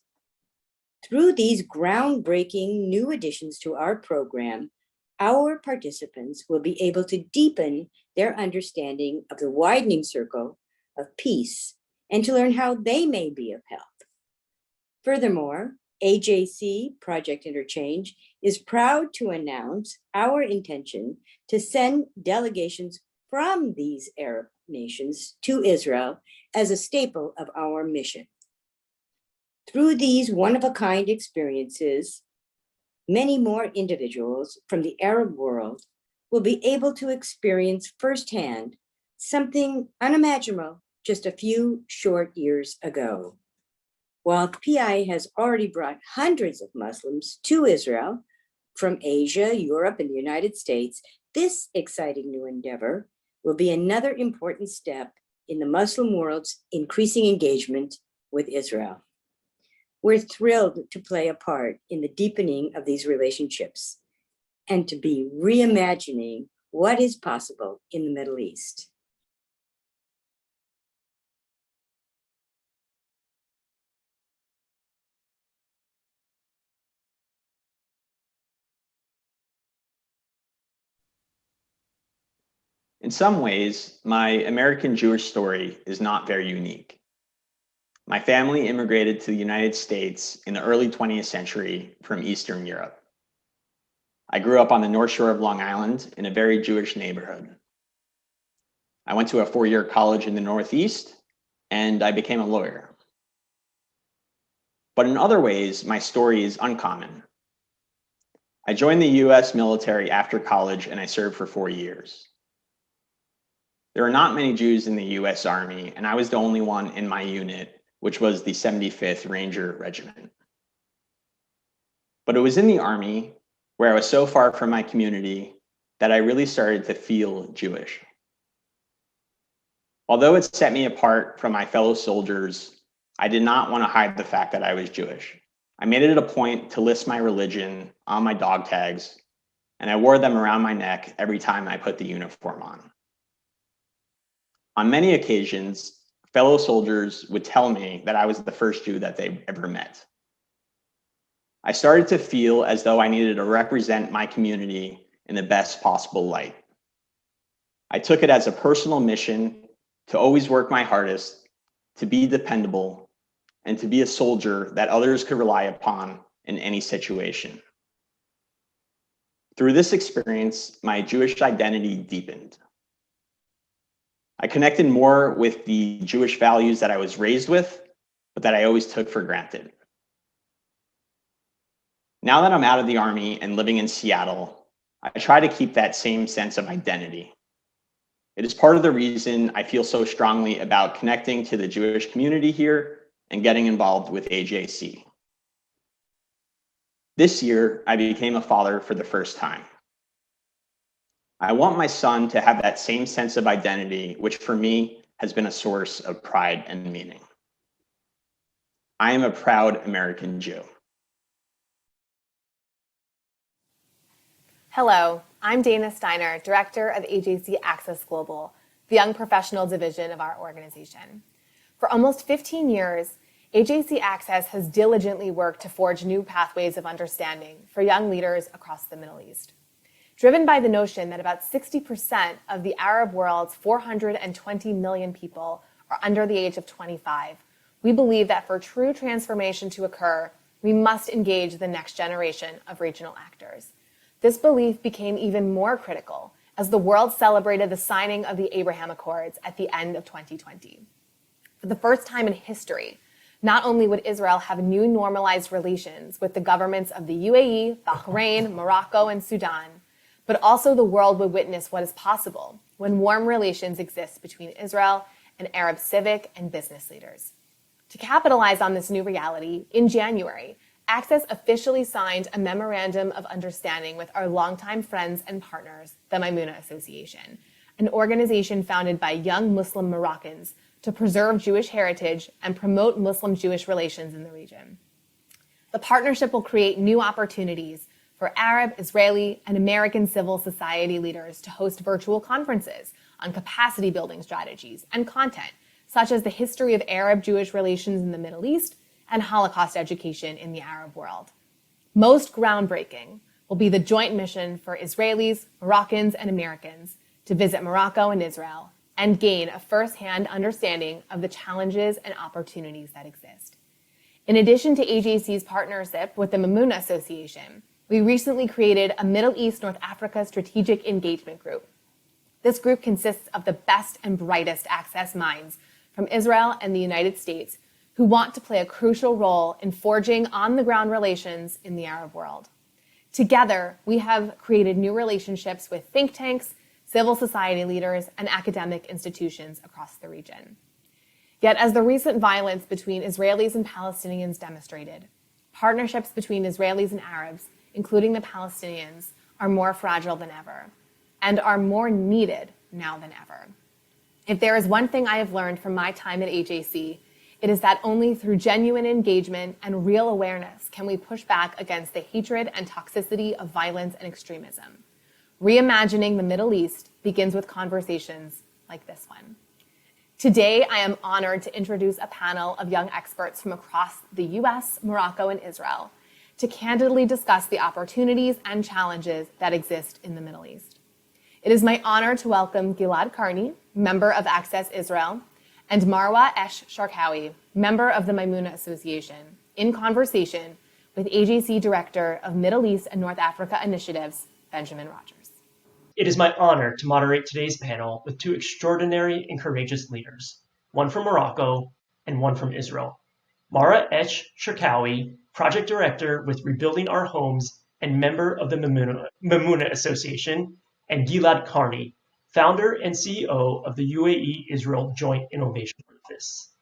Through these groundbreaking new additions to our program, our participants will be able to deepen their understanding of the widening circle of peace and to learn how they may be of help. Furthermore, AJC Project Interchange is proud to announce our intention to send delegations from these Arab nations to Israel as a staple of our mission. Through these one-of-a-kind experiences, many more individuals from the Arab world will be able to experience firsthand something unimaginable just a few short years ago. While PI has already brought hundreds of Muslims to Israel from Asia, Europe, and the United States, this exciting new endeavor will be another important step in the Muslim world's increasing engagement with Israel. We're thrilled to play a part in the deepening of these relationships and to be reimagining what is possible in the Middle East. In some ways, my American Jewish story is not very unique. My family immigrated to the United States in the early 20th century from Eastern Europe. I grew up on the North Shore of Long Island in a very Jewish neighborhood. I went to a four-year college in the Northeast, and I became a lawyer. But in other ways, my story is uncommon. I joined the US military after college, and I served for 4 years. There are not many Jews in the US Army, and I was the only one in my unit, which was the 75th Ranger Regiment. But it was in the Army, where I was so far from my community, that I really started to feel Jewish. Although it set me apart from my fellow soldiers, I did not want to hide the fact that I was Jewish. I made it a point to list my religion on my dog tags, and I wore them around my neck every time I put the uniform on. On many occasions, fellow soldiers would tell me that I was the first Jew that they ever met. I started to feel as though I needed to represent my community in the best possible light. I took it as a personal mission to always work my hardest, to be dependable, and to be a soldier that others could rely upon in any situation. Through this experience, my Jewish identity deepened. I connected more with the Jewish values that I was raised with, but that I always took for granted. Now that I'm out of the Army and living in Seattle, I try to keep that same sense of identity. It is part of the reason I feel so strongly about connecting to the Jewish community here and getting involved with AJC. This year, I became a father for the first time. I want my son to have that same sense of identity, which for me has been a source of pride and meaning. I am a proud American Jew. Hello, I'm Dana Steiner, Director of AJC Access Global, the young professional division of our organization. For almost 15 years, AJC Access has diligently worked to forge new pathways of understanding for young leaders across the Middle East. Driven by the notion that about 60% of the Arab world's 420 million people are under the age of 25, we believe that for true transformation to occur, we must engage the next generation of regional actors. This belief became even more critical as the world celebrated the signing of the Abraham Accords at the end of 2020. For the first time in history, not only would Israel have new normalized relations with the governments of the UAE, Bahrain, Morocco, and Sudan, but also the world would witness what is possible when warm relations exist between Israel and Arab civic and business leaders. To capitalize on this new reality, in January, Access officially signed a memorandum of understanding with our longtime friends and partners, the Maimuna Association, an organization founded by young Muslim Moroccans to preserve Jewish heritage and promote Muslim-Jewish relations in the region. The partnership will create new opportunities for Arab, Israeli, and American civil society leaders to host virtual conferences on capacity building strategies and content, such as the history of Arab-Jewish relations in the Middle East and Holocaust education in the Arab world. Most groundbreaking will be the joint mission for Israelis, Moroccans, and Americans to visit Morocco and Israel and gain a first-hand understanding of the challenges and opportunities that exist. In addition to AJC's partnership with the Maimuna Association, we recently created a Middle East North Africa Strategic Engagement Group. This group consists of the best and brightest Access minds from Israel and the United States who want to play a crucial role in forging on-the-ground relations in the Arab world. Together, we have created new relationships with think tanks, civil society leaders, and academic institutions across the region. Yet, as the recent violence between Israelis and Palestinians demonstrated, partnerships between Israelis and Arabs, including the Palestinians, are more fragile than ever and are more needed now than ever. If there is one thing I have learned from my time at AJC, it is that only through genuine engagement and real awareness can we push back against the hatred and toxicity of violence and extremism. Reimagining the Middle East begins with conversations like this one. Today, I am honored to introduce a panel of young experts from across the US, Morocco, and Israel to candidly discuss the opportunities and challenges that exist in the Middle East. It is my honor to welcome Gilad Karni, member of Access Israel, and Marwa Sharkawi, member of the Maimuna Association, in conversation with AJC Director of Middle East and North Africa Initiatives, Benjamin Rogers. It is my honor to moderate today's panel with two extraordinary and courageous leaders, one from Morocco and one from Israel. Marwa Sharkawi, Project Director with Rebuilding Our Homes and member of the Maimuna Association, and Gilad Karni, founder and CEO of the UAE-Israel Joint Innovation Office.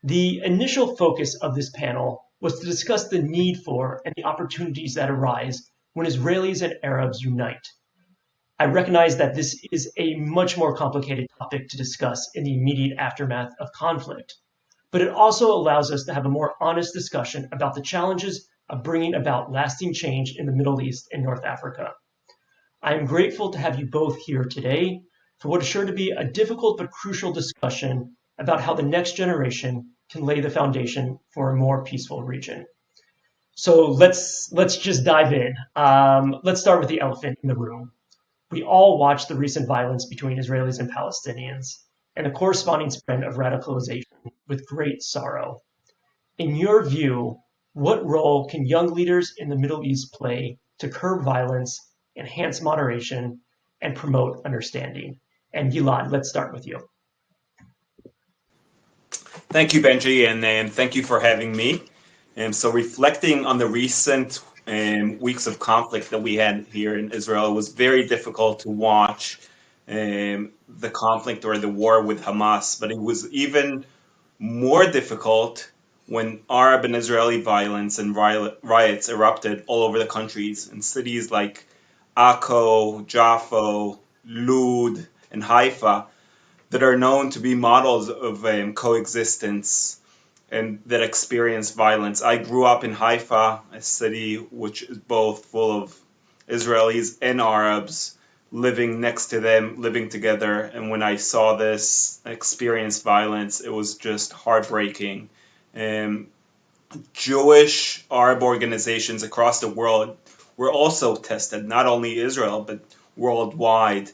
The initial focus of this panel was to discuss the need for and the opportunities that arise when Israelis and Arabs unite. I recognize that this is a much more complicated topic to discuss in the immediate aftermath of conflict, but it also allows us to have a more honest discussion about the challenges of bringing about lasting change in the Middle East and North Africa. I am grateful to have you both here today. for what is sure to be a difficult but crucial discussion about how the next generation can lay the foundation for a more peaceful region. So let's just dive in. Let's start with the elephant in the room. We all watched the recent violence between Israelis and Palestinians and the corresponding spread of radicalization with great sorrow. In your view, what role can young leaders in the Middle East play to curb violence, enhance moderation, and promote understanding? And Gilad, let's start with you. Thank you, Benji, and thank you for having me. So reflecting on the recent weeks of conflict that we had here in Israel, it was very difficult to watch the conflict or the war with Hamas, but it was even more difficult when Arab and Israeli violence and riots erupted all over the countries in cities like Akko, Jaffa, Lud, and Haifa that are known to be models of coexistence and that experience violence. I grew up in Haifa, a city which is both full of Israelis and Arabs living next to them, living together. And when I saw this experience violence, it was just heartbreaking. Jewish Arab organizations across the world were also tested, not only Israel, but worldwide.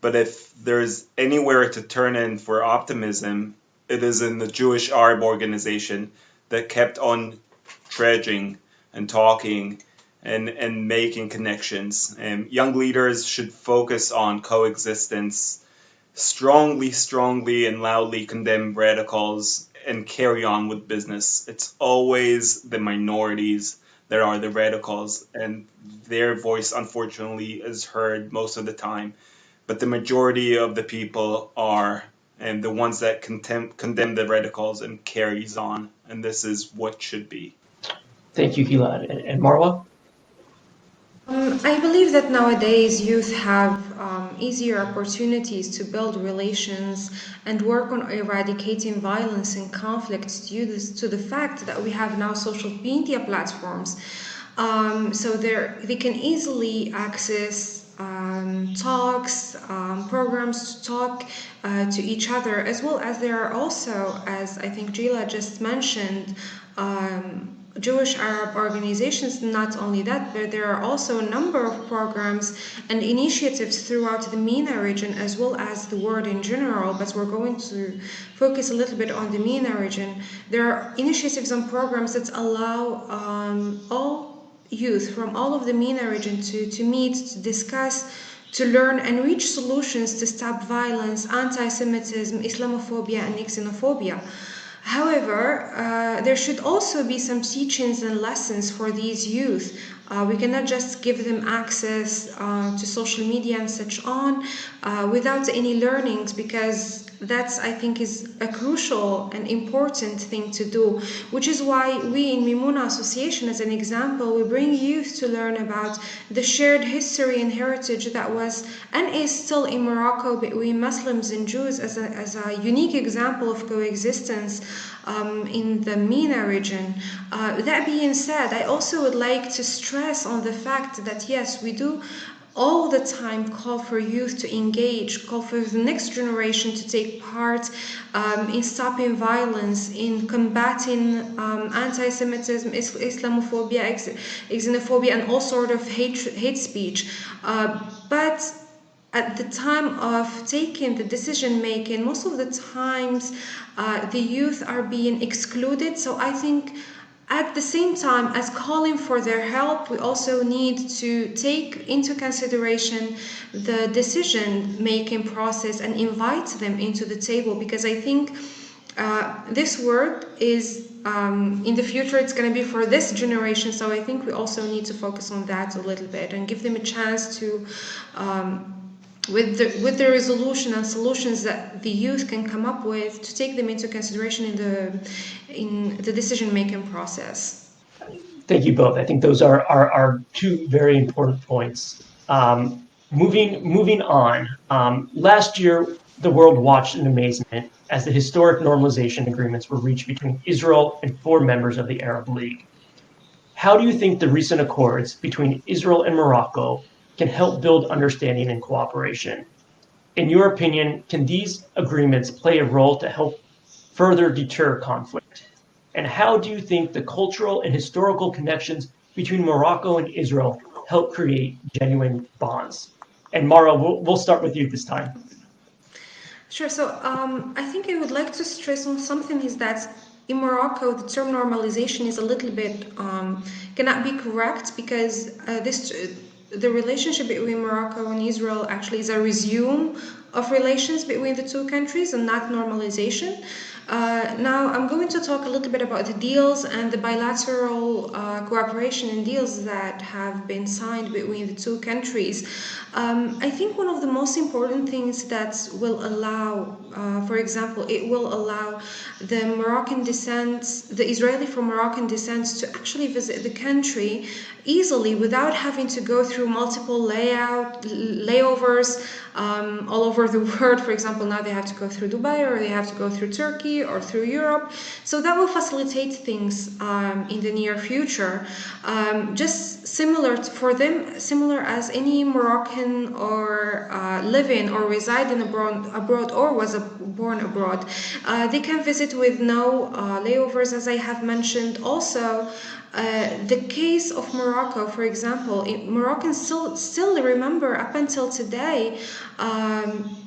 But if there's anywhere to turn in for optimism, it is in the Jewish Arab organization that kept on trudging and talking and making connections. Young leaders should focus on coexistence, strongly and loudly condemn radicals, and carry on with business. It's always the minorities that are the radicals, and their voice, unfortunately, is heard most of the time. But the majority of the people are the ones that condemn the radicals and carries on, and this is what should be. Thank you, Gilad. And Marwa? I believe that nowadays youth have easier opportunities to build relations and work on eradicating violence and conflicts due to the fact that we have now social media platforms. So they can easily access talks, programs to talk to each other, as well as there are also, as I think Gila just mentioned, Jewish Arab organizations. Not only that, but there are also a number of programs and initiatives throughout the MENA region, as well as the world in general, but we're going to focus a little bit on the MENA region. There are initiatives and programs that allow all youth from all of the MENA region to meet, to discuss, to learn and reach solutions to stop violence, anti-Semitism, Islamophobia, and xenophobia. However, there should also be some teachings and lessons for these youth. We cannot just give them access to social media and such on without any learnings, because that's, I think, is a crucial and important thing to do, which is why we in Mimuna Association, as an example, we bring youth to learn about the shared history and heritage that was and is still in Morocco between Muslims and Jews as a unique example of coexistence in the MENA region. That being said, I also would like to stress on the fact that yes, we do all the time call for youth to engage, call for the next generation to take part in stopping violence, in combating anti-Semitism, Islamophobia, xenophobia, and all sort of hate speech. But at the time of taking the decision making, most of the times the youth are being excluded. So I think at the same time as calling for their help, we also need to take into consideration the decision-making process and invite them into the table, because I think this work is, in the future, it's going to be for this generation. So I think we also need to focus on that a little bit and give them a chance to, with the resolution and solutions that the youth can come up with, to take them into consideration in the decision-making process. Thank you both. I think those are two very important points. Moving on, last year the world watched in amazement as the historic normalization agreements were reached between Israel and 4 members of the Arab League. How do you think the recent accords between Israel and Morocco can help build understanding and cooperation? In your opinion, can these agreements play a role to help further deter conflict? And how do you think the cultural and historical connections between Morocco and Israel help create genuine bonds? And Mara, we'll start with you this time. Sure. So I think I would like to stress on something is that in Morocco, the term normalization is a little bit cannot be correct because the relationship between Morocco and Israel actually is a resume of relations between the two countries and not normalization. Now I'm going to talk a little bit about the deals and the bilateral cooperation and deals that have been signed between the two countries. I think one of the most important things that will allow, for example, it will allow the Moroccan descent, the Israeli from Moroccan descent to actually visit the country easily without having to go through multiple layovers all over the world. For example, now they have to go through Dubai or they have to go through Turkey or through Europe. So that will facilitate things in the near future. Just similar for them, similar as any Moroccan or live in or reside in abroad or was born abroad. They can visit with no layovers, as I have mentioned. Also, the case of Morocco, for example, Moroccans still remember up until today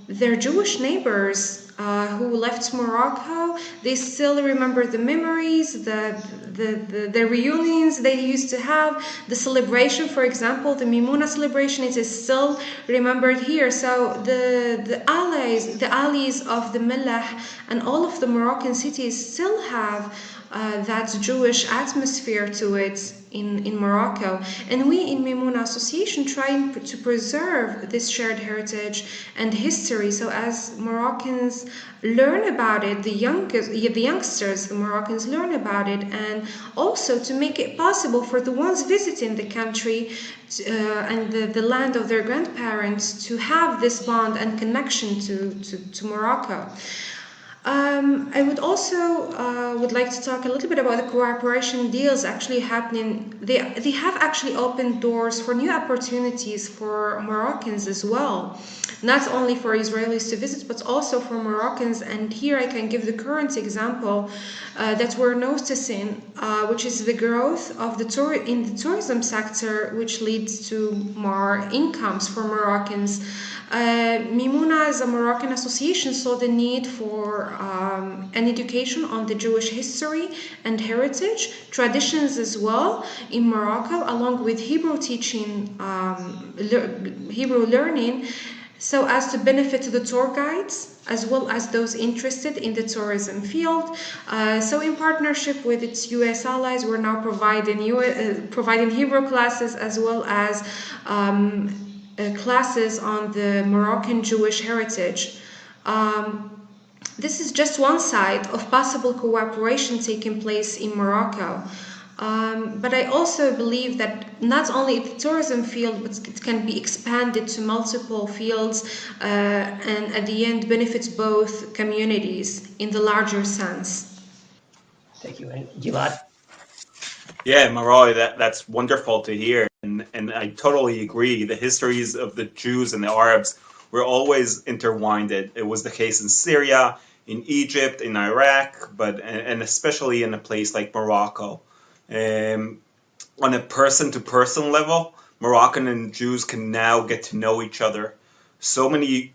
their Jewish neighbors who left Morocco. They still remember the memories, the reunions they used to have, the celebration, for example, the Mimouna celebration. It is still remembered here. So the allies of the Millah and all of the Moroccan cities still have that Jewish atmosphere to it in Morocco. And we in Mimouna Association try to preserve this shared heritage and history. So as Moroccans learn about it, the youngsters, the Moroccans learn about it, and also to make it possible for the ones visiting the country and the land of their grandparents to have this bond and connection to Morocco. I would also would like to talk a little bit about the cooperation deals actually happening. They have actually opened doors for new opportunities for Moroccans as well, not only for Israelis to visit, but also for Moroccans. And here I can give the current example that we're noticing, which is the growth of in the tourism sector, which leads to more incomes for Moroccans. Mimouna, as a Moroccan association, saw the need for an education on the Jewish history and heritage, traditions as well in Morocco, along with Hebrew teaching, Hebrew learning, so as to benefit the tour guides as well as those interested in the tourism field. So in partnership with its US allies, we're now providing Hebrew classes as well as classes on the Moroccan Jewish heritage. This is just one side of possible cooperation taking place in Morocco. But I also believe that not only the tourism field, but it can be expanded to multiple fields and at the end benefits both communities in the larger sense. Thank you. And Gilad? Yeah, Maroy, that's wonderful to hear. And I totally agree. The histories of the Jews and the Arabs were always intertwined. It was the case in Syria, in Egypt, in Iraq, and especially in a place like Morocco. On a person-to-person level, Moroccan and Jews can now get to know each other. So many,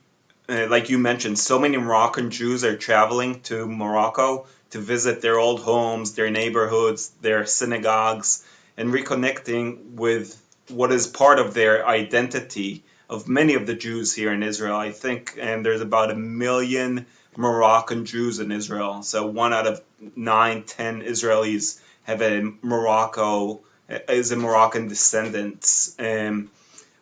like you mentioned, so many Moroccan Jews are traveling to Morocco to visit their old homes, their neighborhoods, their synagogues, and reconnecting with what is part of their identity of many of the Jews here in Israel. I think there's about 1 million Moroccan Jews in Israel. So 1 out of 9, 10 Israelis have a Moroccan descendant.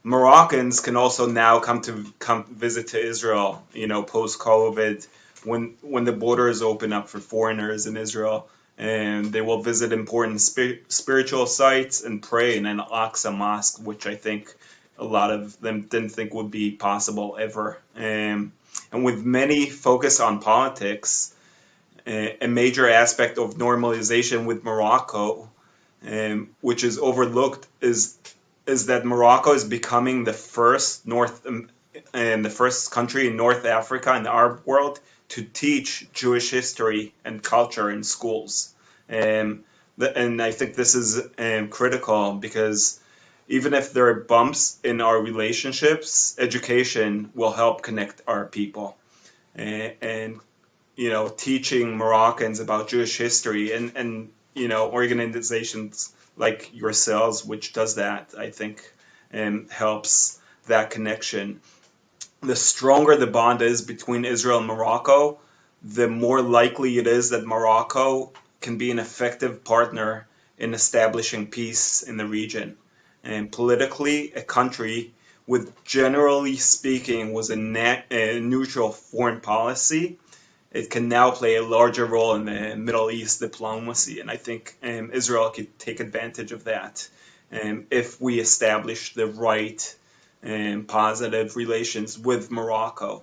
Moroccans can also now come visit to Israel, post-COVID, when the borders open up for foreigners in Israel. And they will visit important spiritual sites and pray in an Al-Aqsa mosque, which I think a lot of them didn't think would be possible ever. And with many focus on politics, a major aspect of normalization with Morocco, which is overlooked, is that Morocco is becoming the first North the first country in North Africa in the Arab world to teach Jewish history and culture in schools. And I think this is critical because even if there are bumps in our relationships, education will help connect our people. And teaching Moroccans about Jewish history and organizations like yourselves, which does that, I think, helps that connection. The stronger the bond is between Israel and Morocco, the more likely it is that Morocco can be an effective partner in establishing peace in the region. And politically, a country with, generally speaking, was a neutral foreign policy, it can now play a larger role in the Middle East diplomacy. And I think Israel could take advantage of that if we establish the right positive relations with Morocco.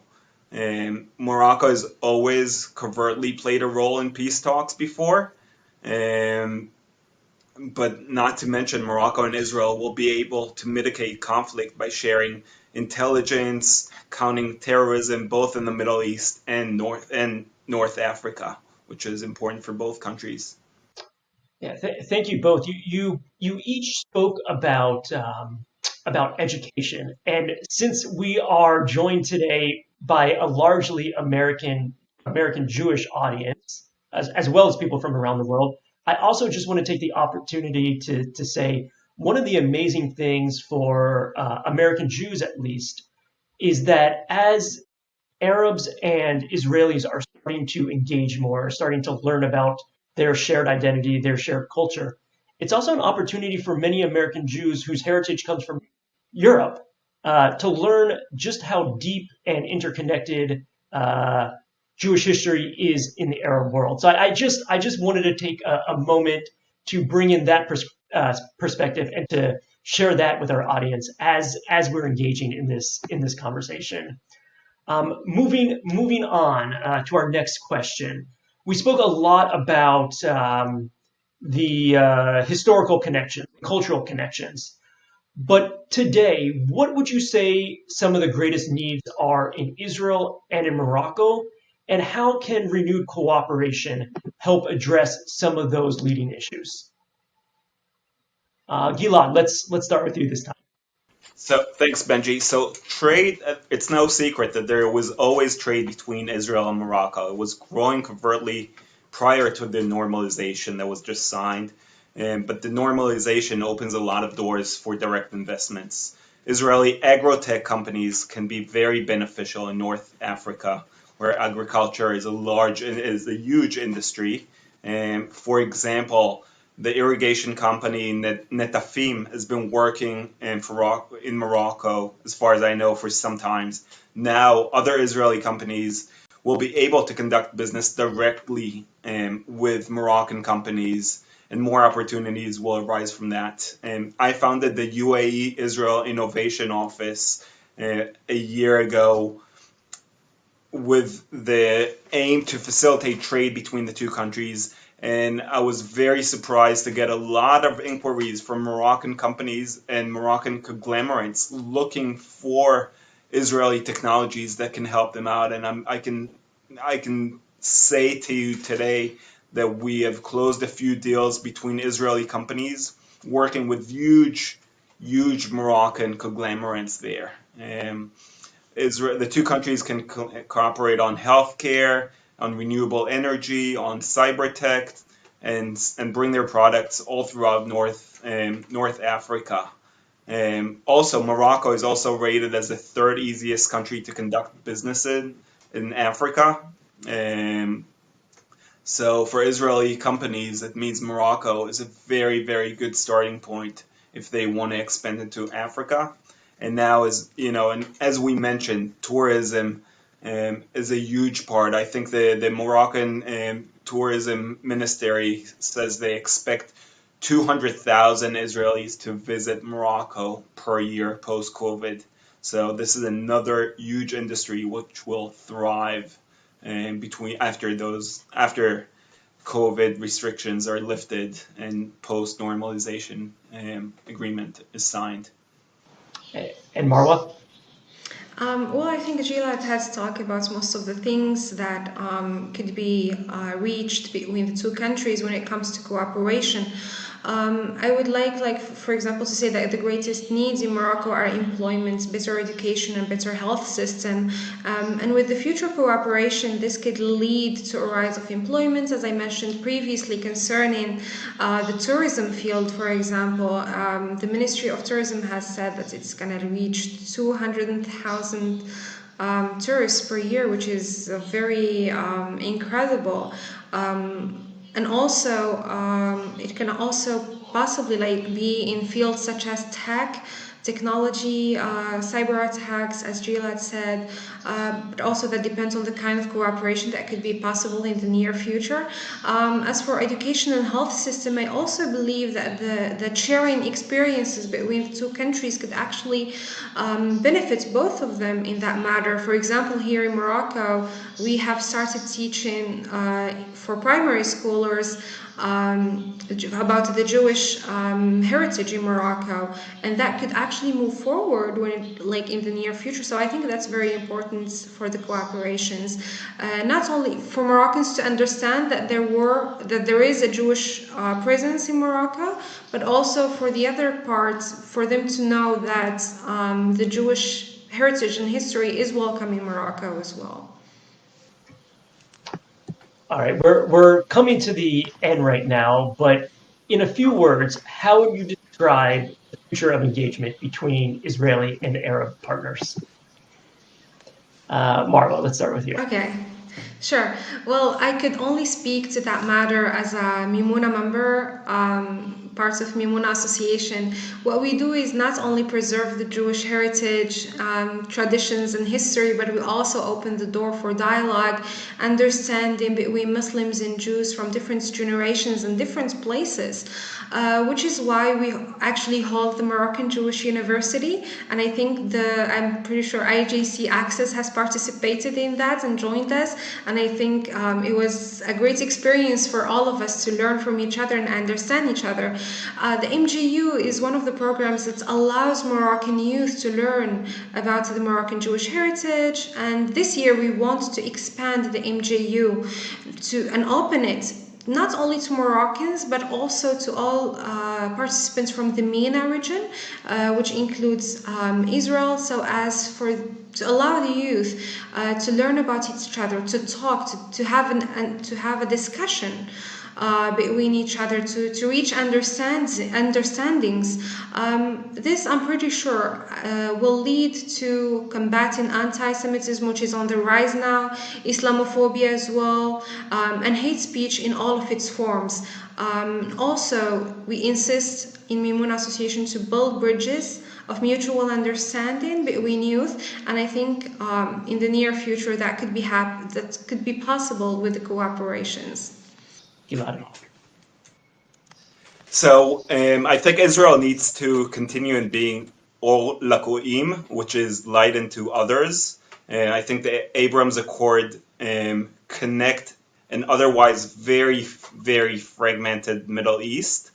Morocco has always covertly played a role in peace talks before, but not to mention Morocco and Israel will be able to mitigate conflict by sharing intelligence, counting terrorism, both in the Middle East and North Africa, which is important for both countries. Yeah, thank you both. You each spoke about education, and since we are joined today by a largely American Jewish audience, as well as people from around the world, I also just want to take the opportunity to say one of the amazing things for American Jews, at least, is that as Arabs and Israelis are starting to engage more, starting to learn about their shared identity, their shared culture, it's also an opportunity for many American Jews whose heritage comes from Europe to learn just how deep and interconnected Jewish history is in the Arab world. So I just wanted to take a moment to bring in that perspective and to share that with our audience as we're engaging in this conversation. Moving on to our next question. We spoke a lot about the historical connections, cultural connections. But today, what would you say some of the greatest needs are in Israel and in Morocco? And how can renewed cooperation help address some of those leading issues? Gilad, let's start with you this time. So thanks, Benji. So trade, it's no secret that there was always trade between Israel and Morocco. It was growing covertly prior to the normalization that was just signed. But the normalization opens a lot of doors for direct investments. Israeli agrotech companies can be very beneficial in North Africa, where agriculture is a huge industry. For example, the irrigation company Netafim has been working in Morocco, as far as I know, for some times. Now, other Israeli companies will be able to conduct business directly with Moroccan companies, and more opportunities will arise from that. I founded the UAE Israel Innovation Office a year ago with the aim to facilitate trade between the two countries. And I was very surprised to get a lot of inquiries from Moroccan companies and Moroccan conglomerates looking for Israeli technologies that can help them out. And I can say to you today that we have closed a few deals between Israeli companies working with huge Moroccan conglomerates there. The two countries can cooperate on healthcare, on renewable energy, on cyber tech, and bring their products all throughout North Africa. Also, Morocco is also rated as the third easiest country to conduct business in Africa. So for Israeli companies, it means Morocco is a very, very good starting point if they want to expand into Africa. And now, as we mentioned, tourism is a huge part. I think the Moroccan tourism ministry says they expect 200,000 Israelis to visit Morocco per year post-COVID. So this is another huge industry which will thrive after COVID restrictions are lifted and post-normalization agreement is signed. And Marwa? Well, I think Gilad has talked about most of the things that could be reached between the two countries when it comes to cooperation. I would like, for example, to say that the greatest needs in Morocco are employment, better education, and better health system. And with the future cooperation, this could lead to a rise of employment, as I mentioned previously, concerning the tourism field, for example. The Ministry of Tourism has said that it's going to reach 200,000 tourists per year, which is very incredible. And also, it can also possibly be in fields such as tech, technology, cyber attacks, as Gilad said, but also that depends on the kind of cooperation that could be possible in the near future. As for education and health system, I also believe that the sharing experiences between the two countries could actually benefit both of them in that matter. For example, here in Morocco, we have started teaching for primary schoolers about the Jewish heritage in Morocco, and that could actually move forward in the near future. So I think that's very important for the cooperations, not only for Moroccans to understand that there is a Jewish presence in Morocco, but also for the other parts, for them to know that the Jewish heritage and history is welcome in Morocco as well. All right, we're coming to the end right now, but in a few words, how would you describe the future of engagement between Israeli and Arab partners? Marwa, let's start with you. Okay, sure. Well, I could only speak to that matter as a Mimuna member, part of Mimuna Association. What we do is not only preserve the Jewish heritage, traditions and history, but we also open the door for dialogue, understanding between Muslims and Jews from different generations and different places, which is why we actually hold the Moroccan Jewish University. And I think I'm pretty sure AJC Access has participated in that and joined us. And I think it was a great experience for all of us to learn from each other and understand each other. The MJU is one of the programs that allows Moroccan youth to learn about the Moroccan Jewish heritage. And this year we want to expand the MJU and open it not only to Moroccans, but also to all participants from the MENA region, which includes Israel, so as to allow the youth to learn about each other, to talk, to have a discussion between each other, to reach understandings. This, I'm pretty sure, will lead to combating anti-Semitism, which is on the rise now, Islamophobia as well, and hate speech in all of its forms. Also, we insist in Mimuna Association to build bridges of mutual understanding between youth, and I think in the near future that could be possible with the cooperations. So I think Israel needs to continue in being Or Lakoim, which is light into others. And I think the Abrams Accord connect an otherwise very, very fragmented Middle East.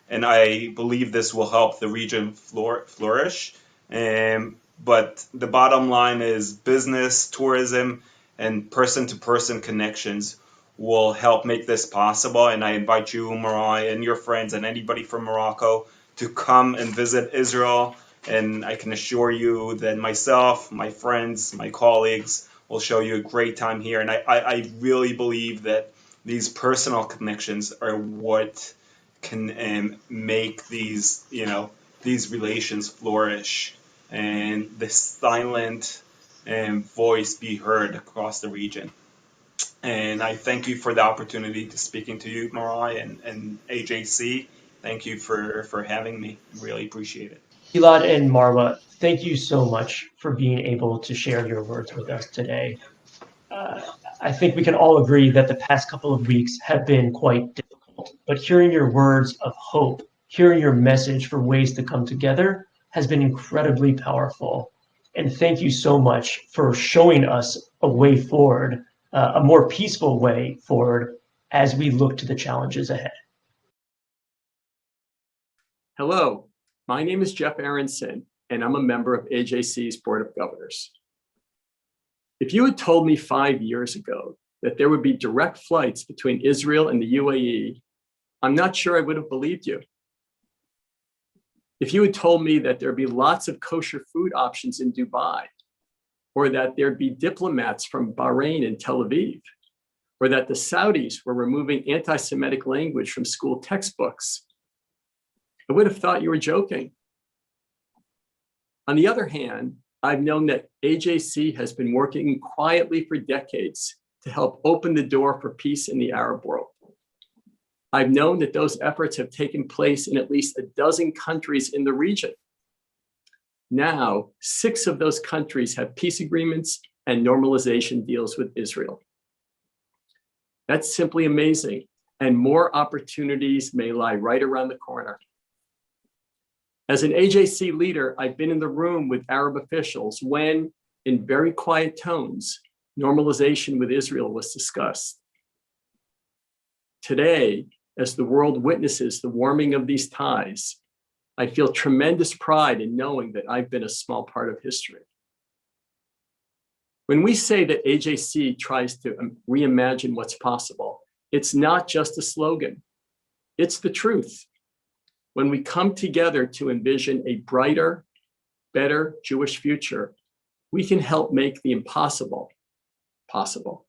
And I believe this will help the region flourish. But the bottom line is business, tourism, and person-to-person connections will help make this possible. And I invite you, Marai, and your friends and anybody from Morocco to come and visit Israel. And I can assure you that myself, my friends, my colleagues will show you a great time here. And I really believe that these personal connections are what can make these relations flourish and the silent voice be heard across the region. And I thank you for the opportunity to speaking to you, Marai, and AJC. Thank you for having me. Really appreciate it. Gilad and Marwa, thank you so much for being able to share your words with us today. I think we can all agree that the past couple of weeks have been quite difficult, but hearing your words of hope, hearing your message for ways to come together has been incredibly powerful. And thank you so much for showing us a way forward, a more peaceful way forward as we look to the challenges ahead. Hello, my name is Jeff Aronson, and I'm a member of AJC's Board of Governors. If you had told me 5 years ago that there would be direct flights between Israel and the UAE, I'm not sure I would have believed you. If you had told me that there'd be lots of kosher food options in Dubai, or that there'd be diplomats from Bahrain and Tel Aviv, or that the Saudis were removing anti-Semitic language from school textbooks, I would have thought you were joking. On the other hand, I've known that AJC has been working quietly for decades to help open the door for peace in the Arab world. I've known that those efforts have taken place in at least a dozen countries in the region. Now, 6 of those countries have peace agreements and normalization deals with Israel. That's simply amazing, and more opportunities may lie right around the corner. As an AJC leader, I've been in the room with Arab officials when, in very quiet tones, normalization with Israel was discussed. Today, as the world witnesses the warming of these ties, I feel tremendous pride in knowing that I've been a small part of history. When we say that AJC tries to reimagine what's possible, it's not just a slogan, it's the truth. When we come together to envision a brighter, better Jewish future, we can help make the impossible possible.